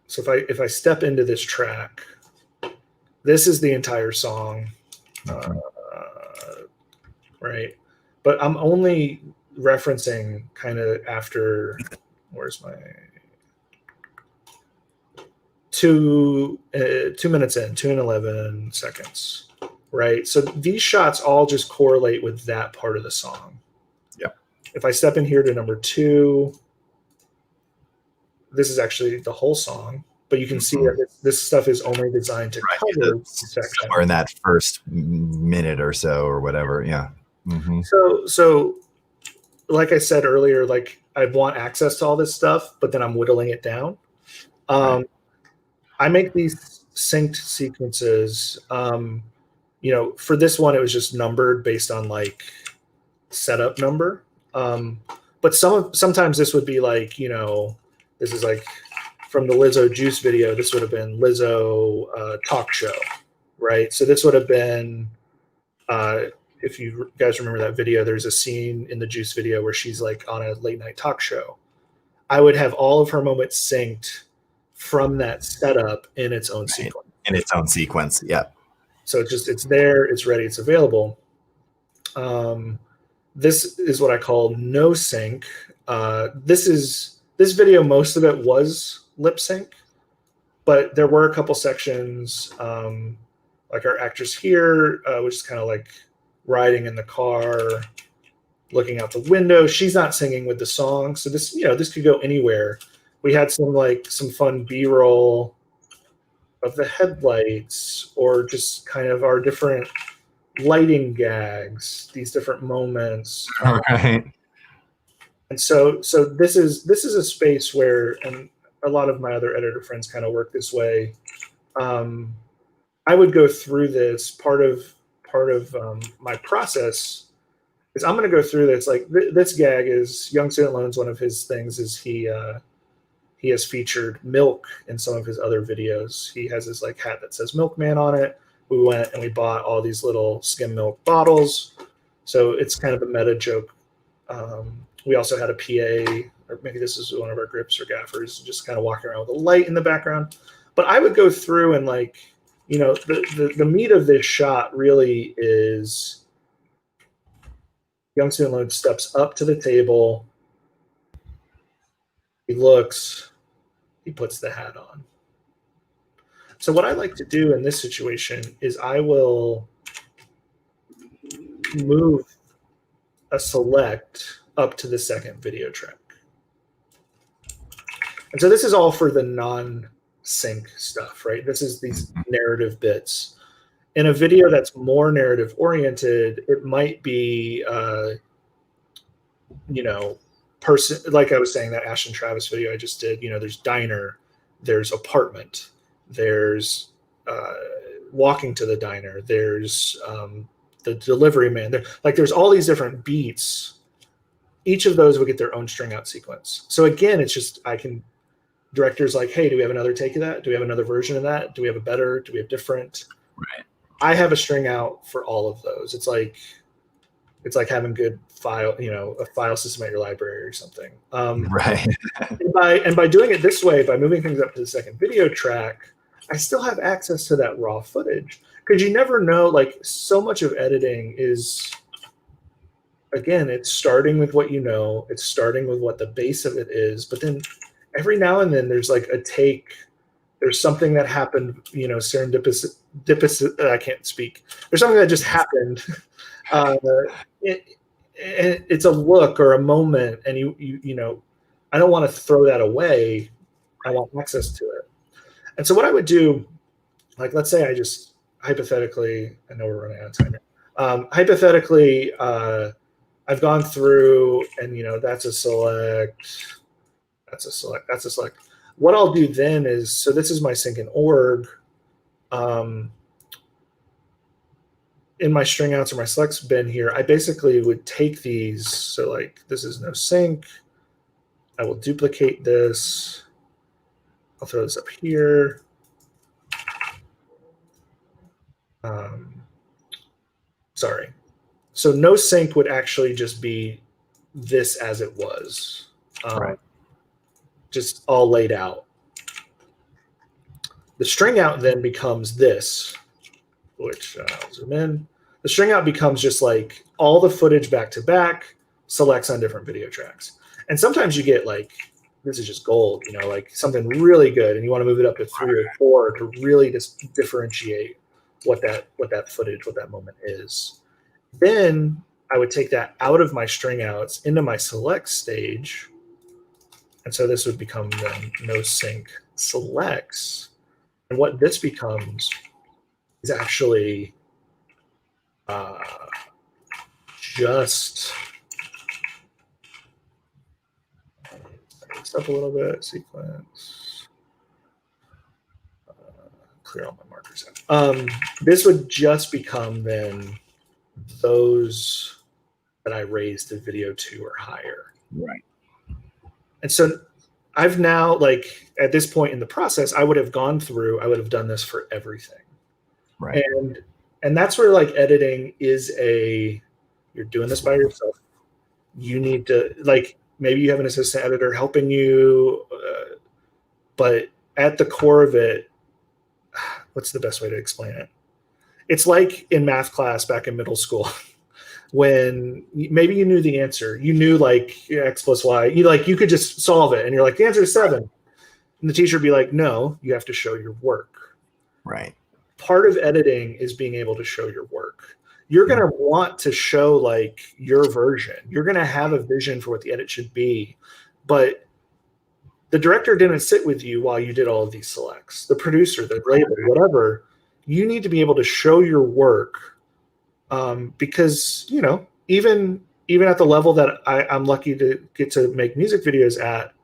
so if I step into this track, this is the entire song. Right. But I'm only referencing kind of after, where's my 2 minutes in, 2 and 11 seconds. Right. So these shots all just correlate with that part of the song. Yeah. If I step in here to number 2, this is actually the whole song, but you can see that this stuff is only designed to cover somewhere in that first minute or so or whatever. Yeah. So like I said earlier, like I want access to all this stuff, but then I'm whittling it down. I make these synced sequences. For this one, it was just numbered based on like setup number. But sometimes this would be like, this is like from the Lizzo Juice video. This would have been Lizzo talk show, right? So this would have been, if you guys remember that video, there's a scene in the Juice video where she's like on a late night talk show. I would have all of her moments synced from that setup in its own sequence. In its own sequence, yeah. So it's there, it's ready, it's available. This is what I call no sync. This video, most of it was lip sync, but there were a couple sections, like our actress here, which is kind of like riding in the car, looking out the window. She's not singing with the song, so this could go anywhere. We had some fun B-roll of the headlights, or just kind of our different lighting gags, these different moments. Right. And so this is a space where, and a lot of my other editor friends kind of work this way. I would go through this. Part of my process is I'm going to go through this. Like this gag is Young Student Loans. One of his things is he has featured milk in some of his other videos. He has his like hat that says Milkman on it. We went and we bought all these little skim milk bottles. So it's kind of a meta joke. We also had a PA, or maybe this is one of our grips or gaffers, just kind of walking around with a light in the background. But I would go through and like, you know, the meat of this shot really is Young Student Loan steps up to the table. He looks, he puts the hat on. So what I like to do in this situation is I will move a select up to the second video track. And so this is all for the non-sync stuff, right? This is these narrative bits. In a video that's more narrative oriented, it might be, you know, person, like I was saying, that Ashton Travis video I just did, you know, there's diner, there's apartment, there's walking to the diner, there's the delivery man, there's all these different beats. Each of those would get their own string out sequence. So again, it's just, directors like, hey, do we have another take of that? Do we have another version of that? Do we have a better? Do we have different? Right. I have a string out for all of those. It's like having good file, you know, a file system at your library or something. Right. and by doing it this way, by moving things up to the second video track, I still have access to that raw footage, because you never know, like so much of editing is, again, it's starting with what you know, it's starting with what the base of it is, but then every now and then there's like a take, there's something that happened, you know, serendipitous, I can't speak. There's something that just happened. It's a look or a moment, and you know, I don't want to throw that away. I want access to it. And so what I would do, like, let's say I just hypothetically, I know we're running out of time here. Hypothetically, I've gone through and, you know, that's a select, that's a select, that's a select. What I'll do then is, so this is my sync and org. In my string outs or my selects bin here, I basically would take these. So like, this is no sync. I will duplicate this. I'll throw this up here. Sorry. So no sync would actually just be this as it was. Right. Just all laid out. The string out then becomes this, which I'll zoom in. The string out becomes just like all the footage back to back, selects on different video tracks. And sometimes you get like, this is just gold, you know, like something really good, and you want to move it up to 3 or 4 to really just differentiate what that footage, what that moment is. Then I would take that out of my string outs into my select stage. And so this would become then no sync selects. And what this becomes is actually just up a little bit, sequence, clear all my markers out. This would just become then those that I raised to video 2 or higher. Right. And so I've now, like, at this point in the process, I would have gone through, I would have done this for everything. Right. And that's where, like, editing is you're doing this by yourself. You need to, like, maybe you have an assistant editor helping you, but at the core of it, what's the best way to explain it? It's like in math class back in middle school, when maybe you knew the answer. You knew like X plus Y. You could just solve it, and you're like, the answer is 7. And the teacher would be like, no, you have to show your work. Right. Part of editing is being able to show your work. You're going to want to show like your version. You're going to have a vision for what the edit should be, but the director didn't sit with you while you did all of these selects. The producer, the label, whatever. You need to be able to show your work, because, you know, even at the level that I'm lucky to get to make music videos at,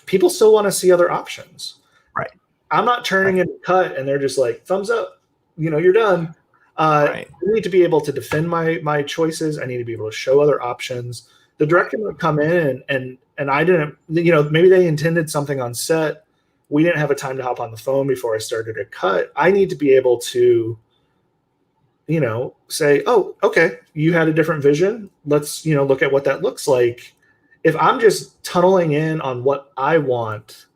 people still want to see other options. Right. I'm not turning in a cut and they're just like, thumbs up, you know, you're done. Right. I need to be able to defend my choices. I need to be able to show other options. The director would come in and I didn't, maybe they intended something on set. We didn't have a time to hop on the phone before I started to cut. I need to be able to, say, oh, okay, you had a different vision. Let's, look at what that looks like. If I'm just tunneling in on what I want,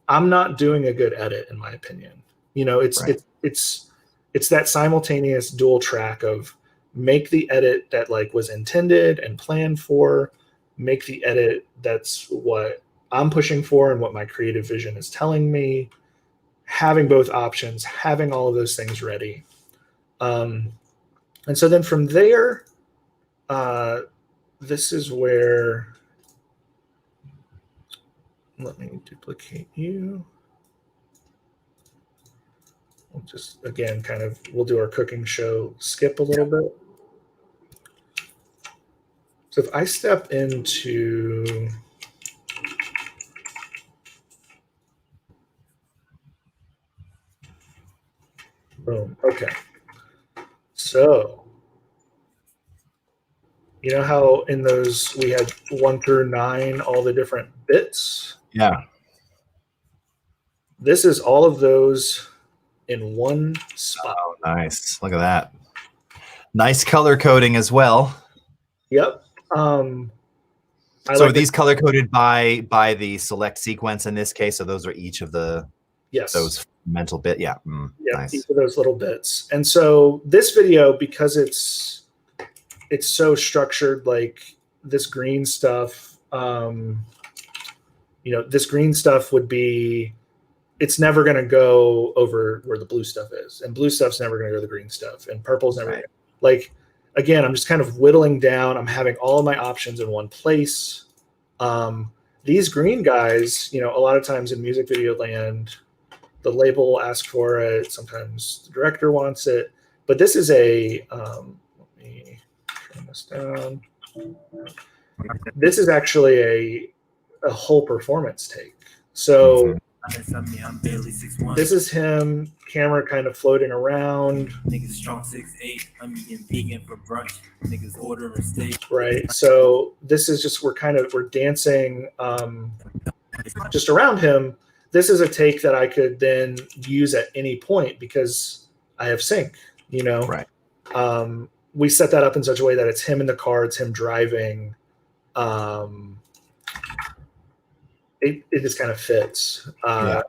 I'm not doing a good edit, in my opinion. It's that simultaneous dual track of make the edit that like was intended and planned for, make the edit that's what I'm pushing for and what my creative vision is telling me, having both options, having all of those things ready. And so then from there, this is where, let me duplicate you. We'll just, again, we'll do our cooking show skip a little bit. So if I step into, boom, okay. So, you know how in those we had 1 through 9, all the different bits? Yeah. This is all of those in one spot. Oh, nice. Look at that. Nice color coding as well. Yep. So are these color coded by the select sequence in this case? So those are each of the those mental bit. Yeah. Yeah. Nice. Each of those little bits. And so this video, because it's so structured, like this green stuff, this green stuff would be, it's never going to go over where the blue stuff is, and blue stuff's never going to go to the green stuff, and purple's never like, again, I'm just kind of whittling down. I'm having all of my options in one place. These green guys, a lot of times in music video land, the label will ask for it. Sometimes the director wants it, but this is let me turn this down. This is actually a whole performance take. So this is him, camera kind of floating around. Niggas strong 6'8", I'm eating vegan for brunch. Niggas ordering steak. Right. So this is just, we're dancing just around him. This is a take that I could then use at any point because I have sync, Right. We set that up in such a way that it's him in the car, it's him driving. It just kind of fits. A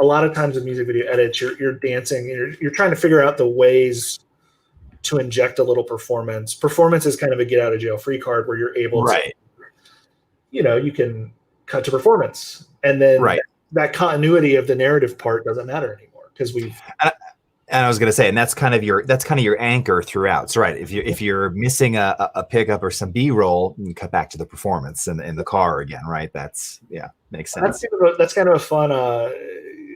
lot of times in music video edits, you're dancing, you're trying to figure out the ways to inject a little performance. Performance is kind of a get out of jail free card where you're able to, you can cut to performance, and then that continuity of the narrative part doesn't matter anymore because we've. And I was going to say, and that's kind of your anchor throughout. So if you're missing a pickup or some B-roll, you can cut back to the performance in the car again, right? That's makes sense. That's kind of a fun.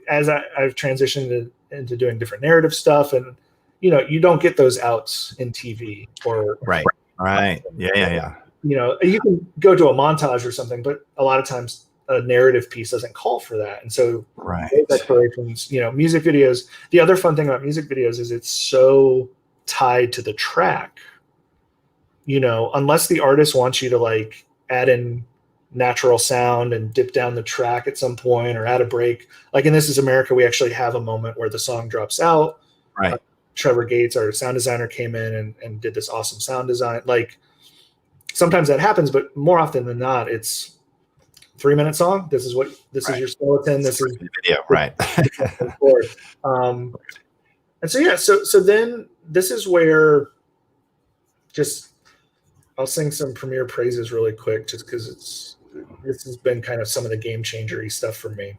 As I've transitioned into doing different narrative stuff, and you don't get those outs in TV or right. Yeah. You can go to a montage or something, but a lot of times a narrative piece doesn't call for that. And so explorations, music videos, the other fun thing about music videos is it's so tied to the track, unless the artist wants you to like add in natural sound and dip down the track at some point or add a break. Like in This Is America, we actually have a moment where the song drops out. Right. Trevor Gates, our sound designer, came in and did this awesome sound design. Like sometimes that happens, but more often than not, it's 3-minute song. This is your skeleton. This is the video, right? And so then this is where I'll sing some Premiere praises really quick, just because this has been kind of some of the game changery stuff for me.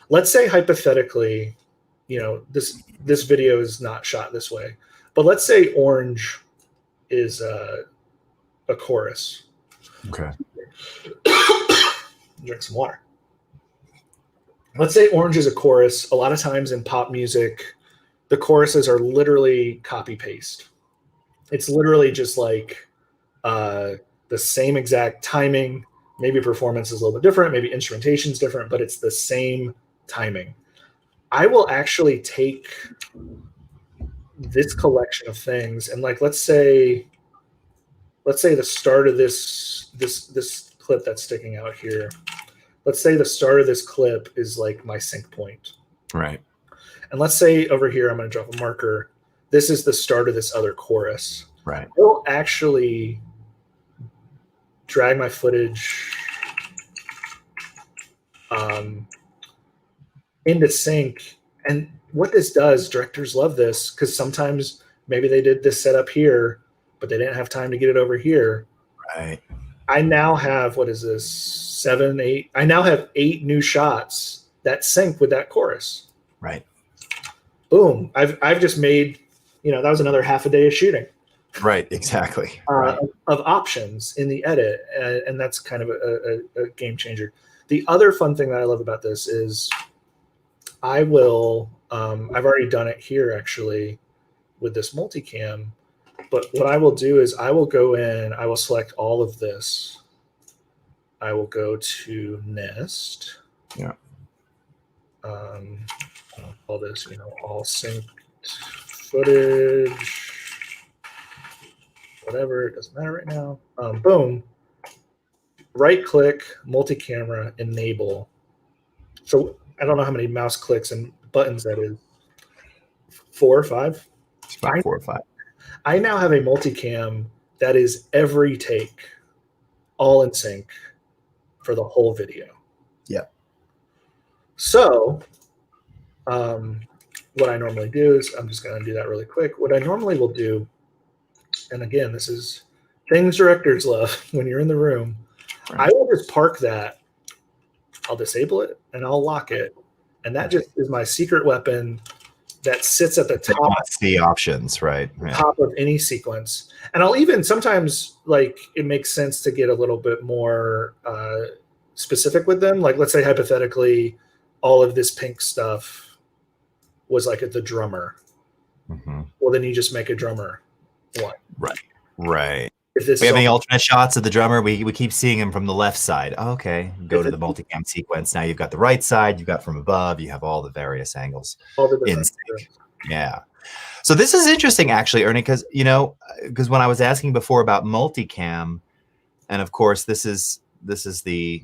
Let's say hypothetically, this video is not shot this way, but let's say Orange is a chorus. Okay. Drink some water. Let's say Orange is a chorus. A lot of times in pop music, the choruses are literally copy paste. It's literally just like the same exact timing. Maybe performance is a little bit different. Maybe instrumentation is different, but it's the same timing. I will actually take this collection of things, and like let's say the start of this clip that's sticking out here. Let's say the start of this clip is like my sync point. Right. And let's say over here I'm going to drop a marker. This is the start of this other chorus. Right. I'll actually drag my footage into sync. And what this does, directors love this, because sometimes maybe they did this setup here, but they didn't have time to get it over here. Right. I now have, what is this, 7, 8? I now have 8 new shots that sync with that chorus. Right. Boom. I've just made, that was another half a day of shooting. Right. Exactly. Of options in the edit. And that's kind of a game changer. The other fun thing that I love about this is I will, I've already done it here actually with this multicam, but what I will do is I will go in, I will select all of this. I will go to Nest. Yeah. I'll call this, all synced footage, whatever, it doesn't matter right now. Boom. Right click, multi-camera, enable. So I don't know how many mouse clicks and buttons that is. 4 or 5? It's about 4 or 5. I now have a multicam that is every take, all in sync for the whole video. Yeah. So what I normally do is, I'm just going to do that really quick. What I normally will do, and again, this is things directors love when you're in the room, I will just park that. I'll disable it and I'll lock it. And that just is my secret weapon that sits at the top. That's the options, right? Top of any sequence. And I'll even sometimes, like, it makes sense to get a little bit more specific with them. Like, let's say hypothetically, all of this pink stuff was like the drummer. Mm-hmm. Well, then you just make a drummer one. Right. Right. If this we have any alternate shots of the drummer? We keep seeing him from the left side. Oh, okay. Go to the multicam sequence. Now you've got the right side. You've got from above. You have all the various angles. All the in sync. Yeah. So this is interesting, actually, Ernie, because when I was asking before about multicam, and of course this is the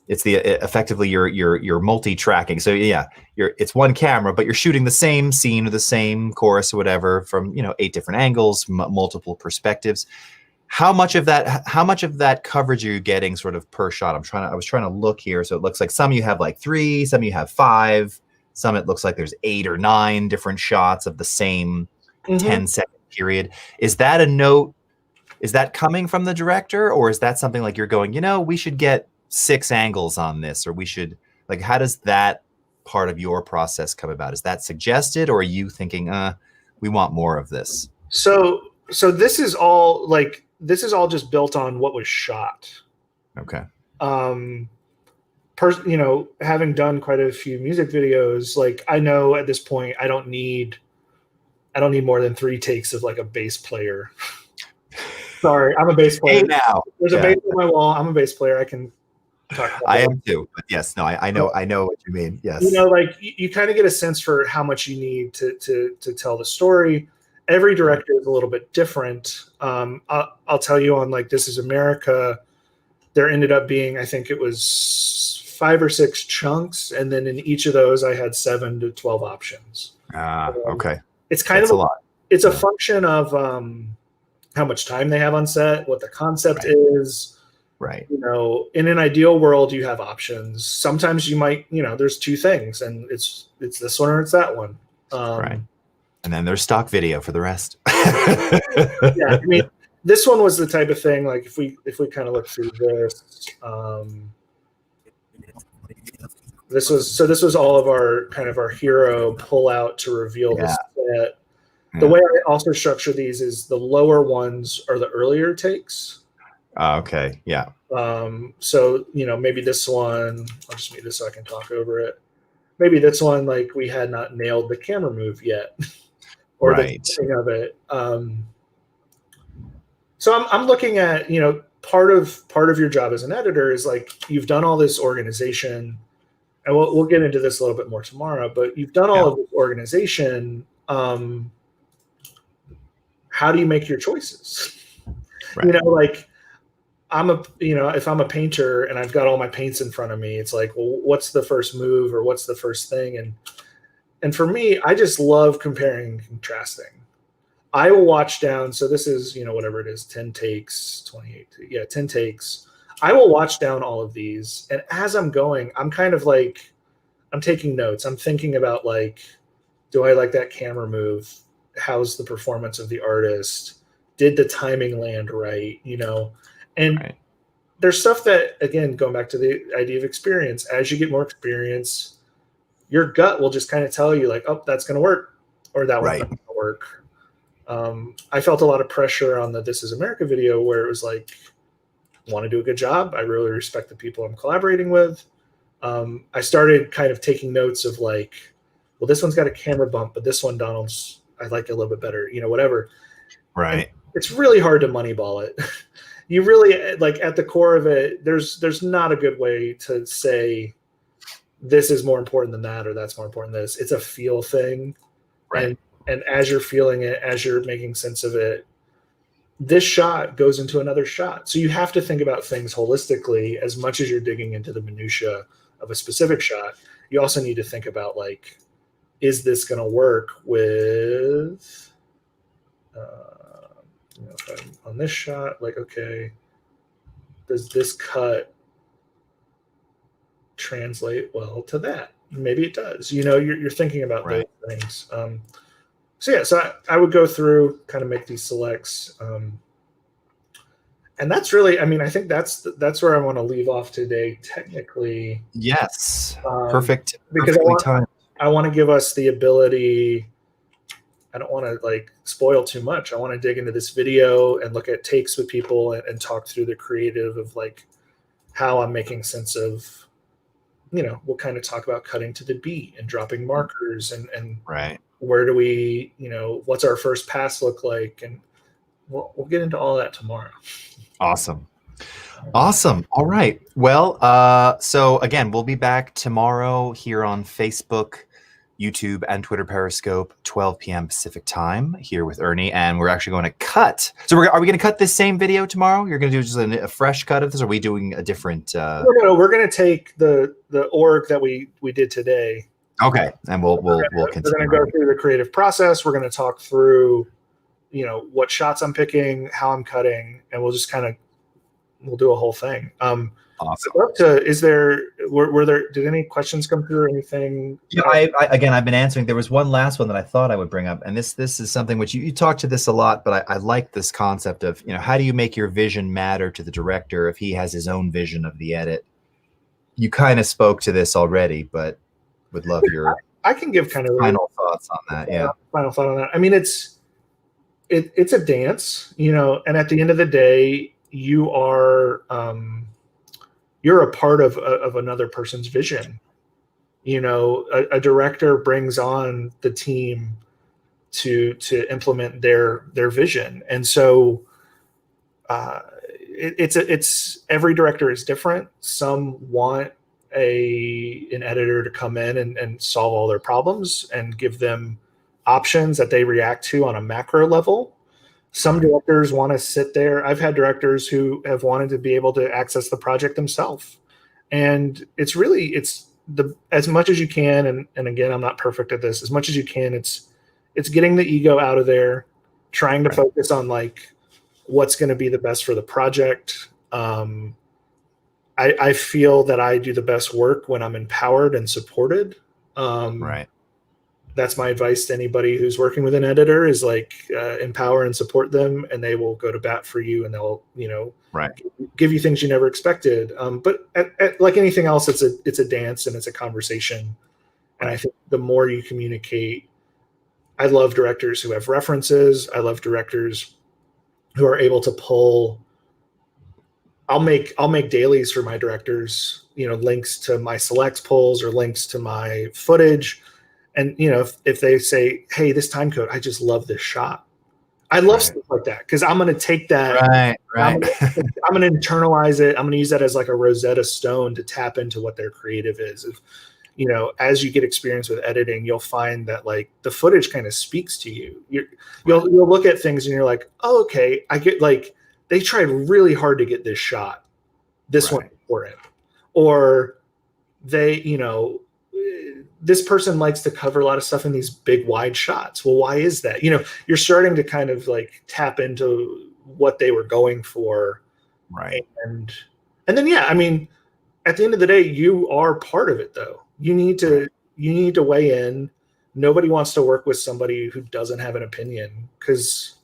it's the effectively your multi-tracking. So yeah, it's one camera, but you're shooting the same scene or the same chorus or whatever from 8 different angles, multiple perspectives. How much of that coverage are you getting sort of per shot? I was trying to look here. So it looks like some you have like 3, some you have 5, some it looks like there's 8 or 9 different shots of the same 10-second period. Is that a note? Is that coming from the director, or is that something like you're going, we should get 6 angles on this, or we should, like, how does that part of your process come about? Is that suggested, or are you thinking, we want more of this? So this is all just built on what was shot. Okay. Having done quite a few music videos, like, I know at this point I don't need more than 3 takes of like a bass player. Sorry, I'm a bass player. Hey, now there's a bass on my wall. I'm a bass player. I can talk about I that. am too, but yes, no, I know what you mean. Yes. Like you kind of get a sense for how much you need to tell the story. Every director is a little bit different. I'll tell you on like This Is America, there ended up being, I think it was 5 or 6 chunks, and then in each of those I had 7 to 12 options. Okay. It's kind That's of a lot. It's a function of how much time they have on set, what the concept is. Right. In an ideal world, you have options. Sometimes you might, there's 2 things, and it's this one or it's that one. Right. And then there's stock video for the rest. Yeah, I mean, this one was the type of thing. Like if we kind of look through this, this was all of our kind of our hero pull out to reveal the set. The way I also structure these is the lower ones are the earlier takes. Okay. Yeah. So, maybe this one, I'll just mute this so I can talk over it. Maybe this one, like, we had not nailed the camera move yet or the thing of it. So I'm looking at, part of your job as an editor is like, you've done all this organization, and we'll get into this a little bit more tomorrow, but you've done all of this organization how do you make your choices? Right. You know, like if I'm a painter and I've got all my paints in front of me, it's like, well, what's the first move or what's the first thing? And for me, I just love comparing and contrasting. I will watch down. So this is, whatever it is, 10 takes, 10 takes. I will watch down all of these. And as I'm going, I'm kind of like, I'm taking notes. I'm thinking about like, do I like that camera move? How's the performance of the artist? Did the timing land right? And Right. there's stuff that, again, going back to the idea of experience, as you get more experience, your gut will just kind of tell you like, oh, that's going to work, or that one's not going to work. I felt a lot of pressure on the This Is America video where it was like, want to do a good job. I really respect the people I'm collaborating with. I started kind of taking notes of like, well, this one's got a camera bump, but this one, Donald's, I like it a little bit better, whatever. Right. And it's really hard to moneyball it. You really, like, at the core of it, there's not a good way to say this is more important than that, or that's more important than this. It's a feel thing. Right. And as you're feeling it, as you're making sense of it, this shot goes into another shot. So you have to think about things holistically as much as you're digging into the minutia of a specific shot. You also need to think about like, is this going to work with, if I'm on this shot, like, okay, does this cut translate well to that? Maybe it does. You're thinking about those things. So I would go through, kind of make these selects. And that's really, I think that's where I want to leave off today, technically. Yes. Because Perfectly timed. I want to give us the ability. I don't want to like spoil too much. I want to dig into this video and look at takes with people and talk through the creative of like how I'm making sense of, we'll kind of talk about cutting to the beat and dropping markers and right. Where do we, what's our first pass look like? And we'll get into all that tomorrow. Awesome. All right. Well, so again, we'll be back tomorrow here on Facebook, YouTube, and Twitter Periscope, 12 p.m. Pacific time, here with Ernie, and we're actually going to cut. So are we going to cut this same video tomorrow? You're going to do just a fresh cut of this, or are we doing a different? No, we're going to take the org that we did today. Okay, and we'll continue. We're going to go through the creative process. We're going to talk through, what shots I'm picking, how I'm cutting, and we'll just we'll do a whole thing. Awesome. Did any questions come through or anything? Yeah, I've been answering. There was one last one that I thought I would bring up, and this is something which you talk to this a lot, but I like this concept of, how do you make your vision matter to the director if he has his own vision of the edit? You kind of spoke to this already, but would love your I can give kind of final thoughts on that. Yeah. Final thought on that. It's a dance, and at the end of the day, you're a part of another person's vision. A director brings on the team to implement their vision. And so it's every director is different. Some want an editor to come in and solve all their problems and give them options that they react to on a macro level. Some directors want to sit there. I've had directors who have wanted to be able to access the project themselves. And it's as much as you can. And again, I'm not perfect at this. As much as you can, it's getting the ego out of there, trying to focus on like what's going to be the best for the project. I feel that I do the best work when I'm empowered and supported. Right. That's my advice to anybody who's working with an editor is like empower and support them, and they will go to bat for you, and they'll give you things you never expected. But like anything else, it's a dance and it's a conversation. And I think the more you communicate, I love directors who have references. I love directors who are able to pull. I'll make dailies for my directors, links to my selects pulls or links to my footage. And, if they say, hey, this time code, I just love this shot. I love stuff like that because I'm going to take that. Right. I'm going to internalize it. I'm going to use that as like a Rosetta Stone to tap into what their creative is. you know, as you get experience with editing, you'll find that like the footage kind of speaks to you. You'll look at things and you're like, oh, okay, I get, like, they tried really hard to get this shot. This Right. one's important. Or they, you know, this person likes to cover a lot of stuff in these big wide shots. Well, why is that? You know, you're starting to kind of like tap into what they were going for. Right. And then, yeah, I mean, at the end of the day, you are part of it though. You need to weigh in. Nobody wants to work with somebody who doesn't have an opinion, because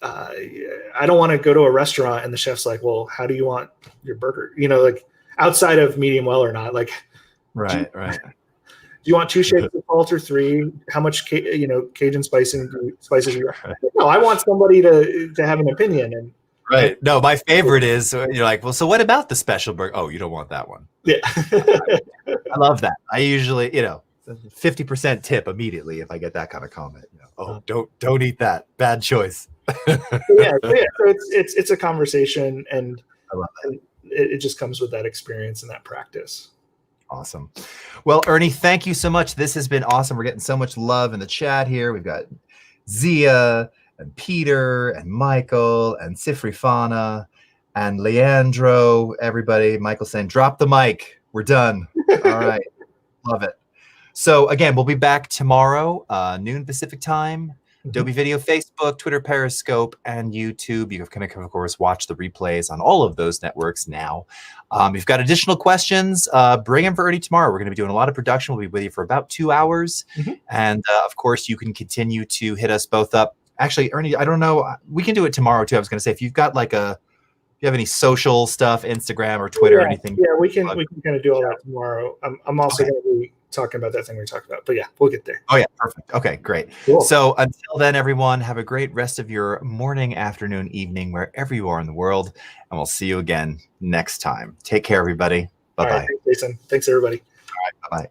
I don't want to go to a restaurant and the chef's like, well, how do you want your burger? You know, like, outside of medium well or not, like, Right. do you want 2 shakes of salt or 3? How much, Cajun spices you? No, I want somebody to have an opinion. And Right. No, my favorite is, you're like, well, so what about the special burger? Oh, you don't want that one. yeah, I love that. I usually, 50% tip immediately if I get that kind of comment. Oh, don't eat that. Bad choice. yeah. So it's a conversation, and I love that. It just comes with that experience and that practice. Awesome. Well, Ernie, thank you so much. This has been awesome. We're getting so much love in the chat here. We've got Zia and Peter and Michael and Sifrifana and Leandro, everybody. Michael saying, drop the mic. We're done. All right. Love it. So again, we'll be back tomorrow, noon Pacific time. Adobe Video, Facebook, Twitter, Periscope, and YouTube. You can, of course, watch the replays on all of those networks now. If you've got additional questions, bring them for Ernie tomorrow. We're going to be doing a lot of production. We'll be with you for about 2 hours. And, of course, you can continue to hit us both up. Actually, Ernie, I don't know. We can do it tomorrow, too. I was going to say, if you've got like if you have any social stuff, Instagram or Twitter or anything. Yeah, we can kind of do all that tomorrow. I'm also going to be talking about that thing we talked about. But yeah, we'll get there. Oh, yeah. Perfect. Okay, great. Cool. So until then, everyone, have a great rest of your morning, afternoon, evening, wherever you are in the world. And we'll see you again next time. Take care, everybody. Bye-bye. All right, thanks, Jason. Thanks, everybody. All right, bye-bye.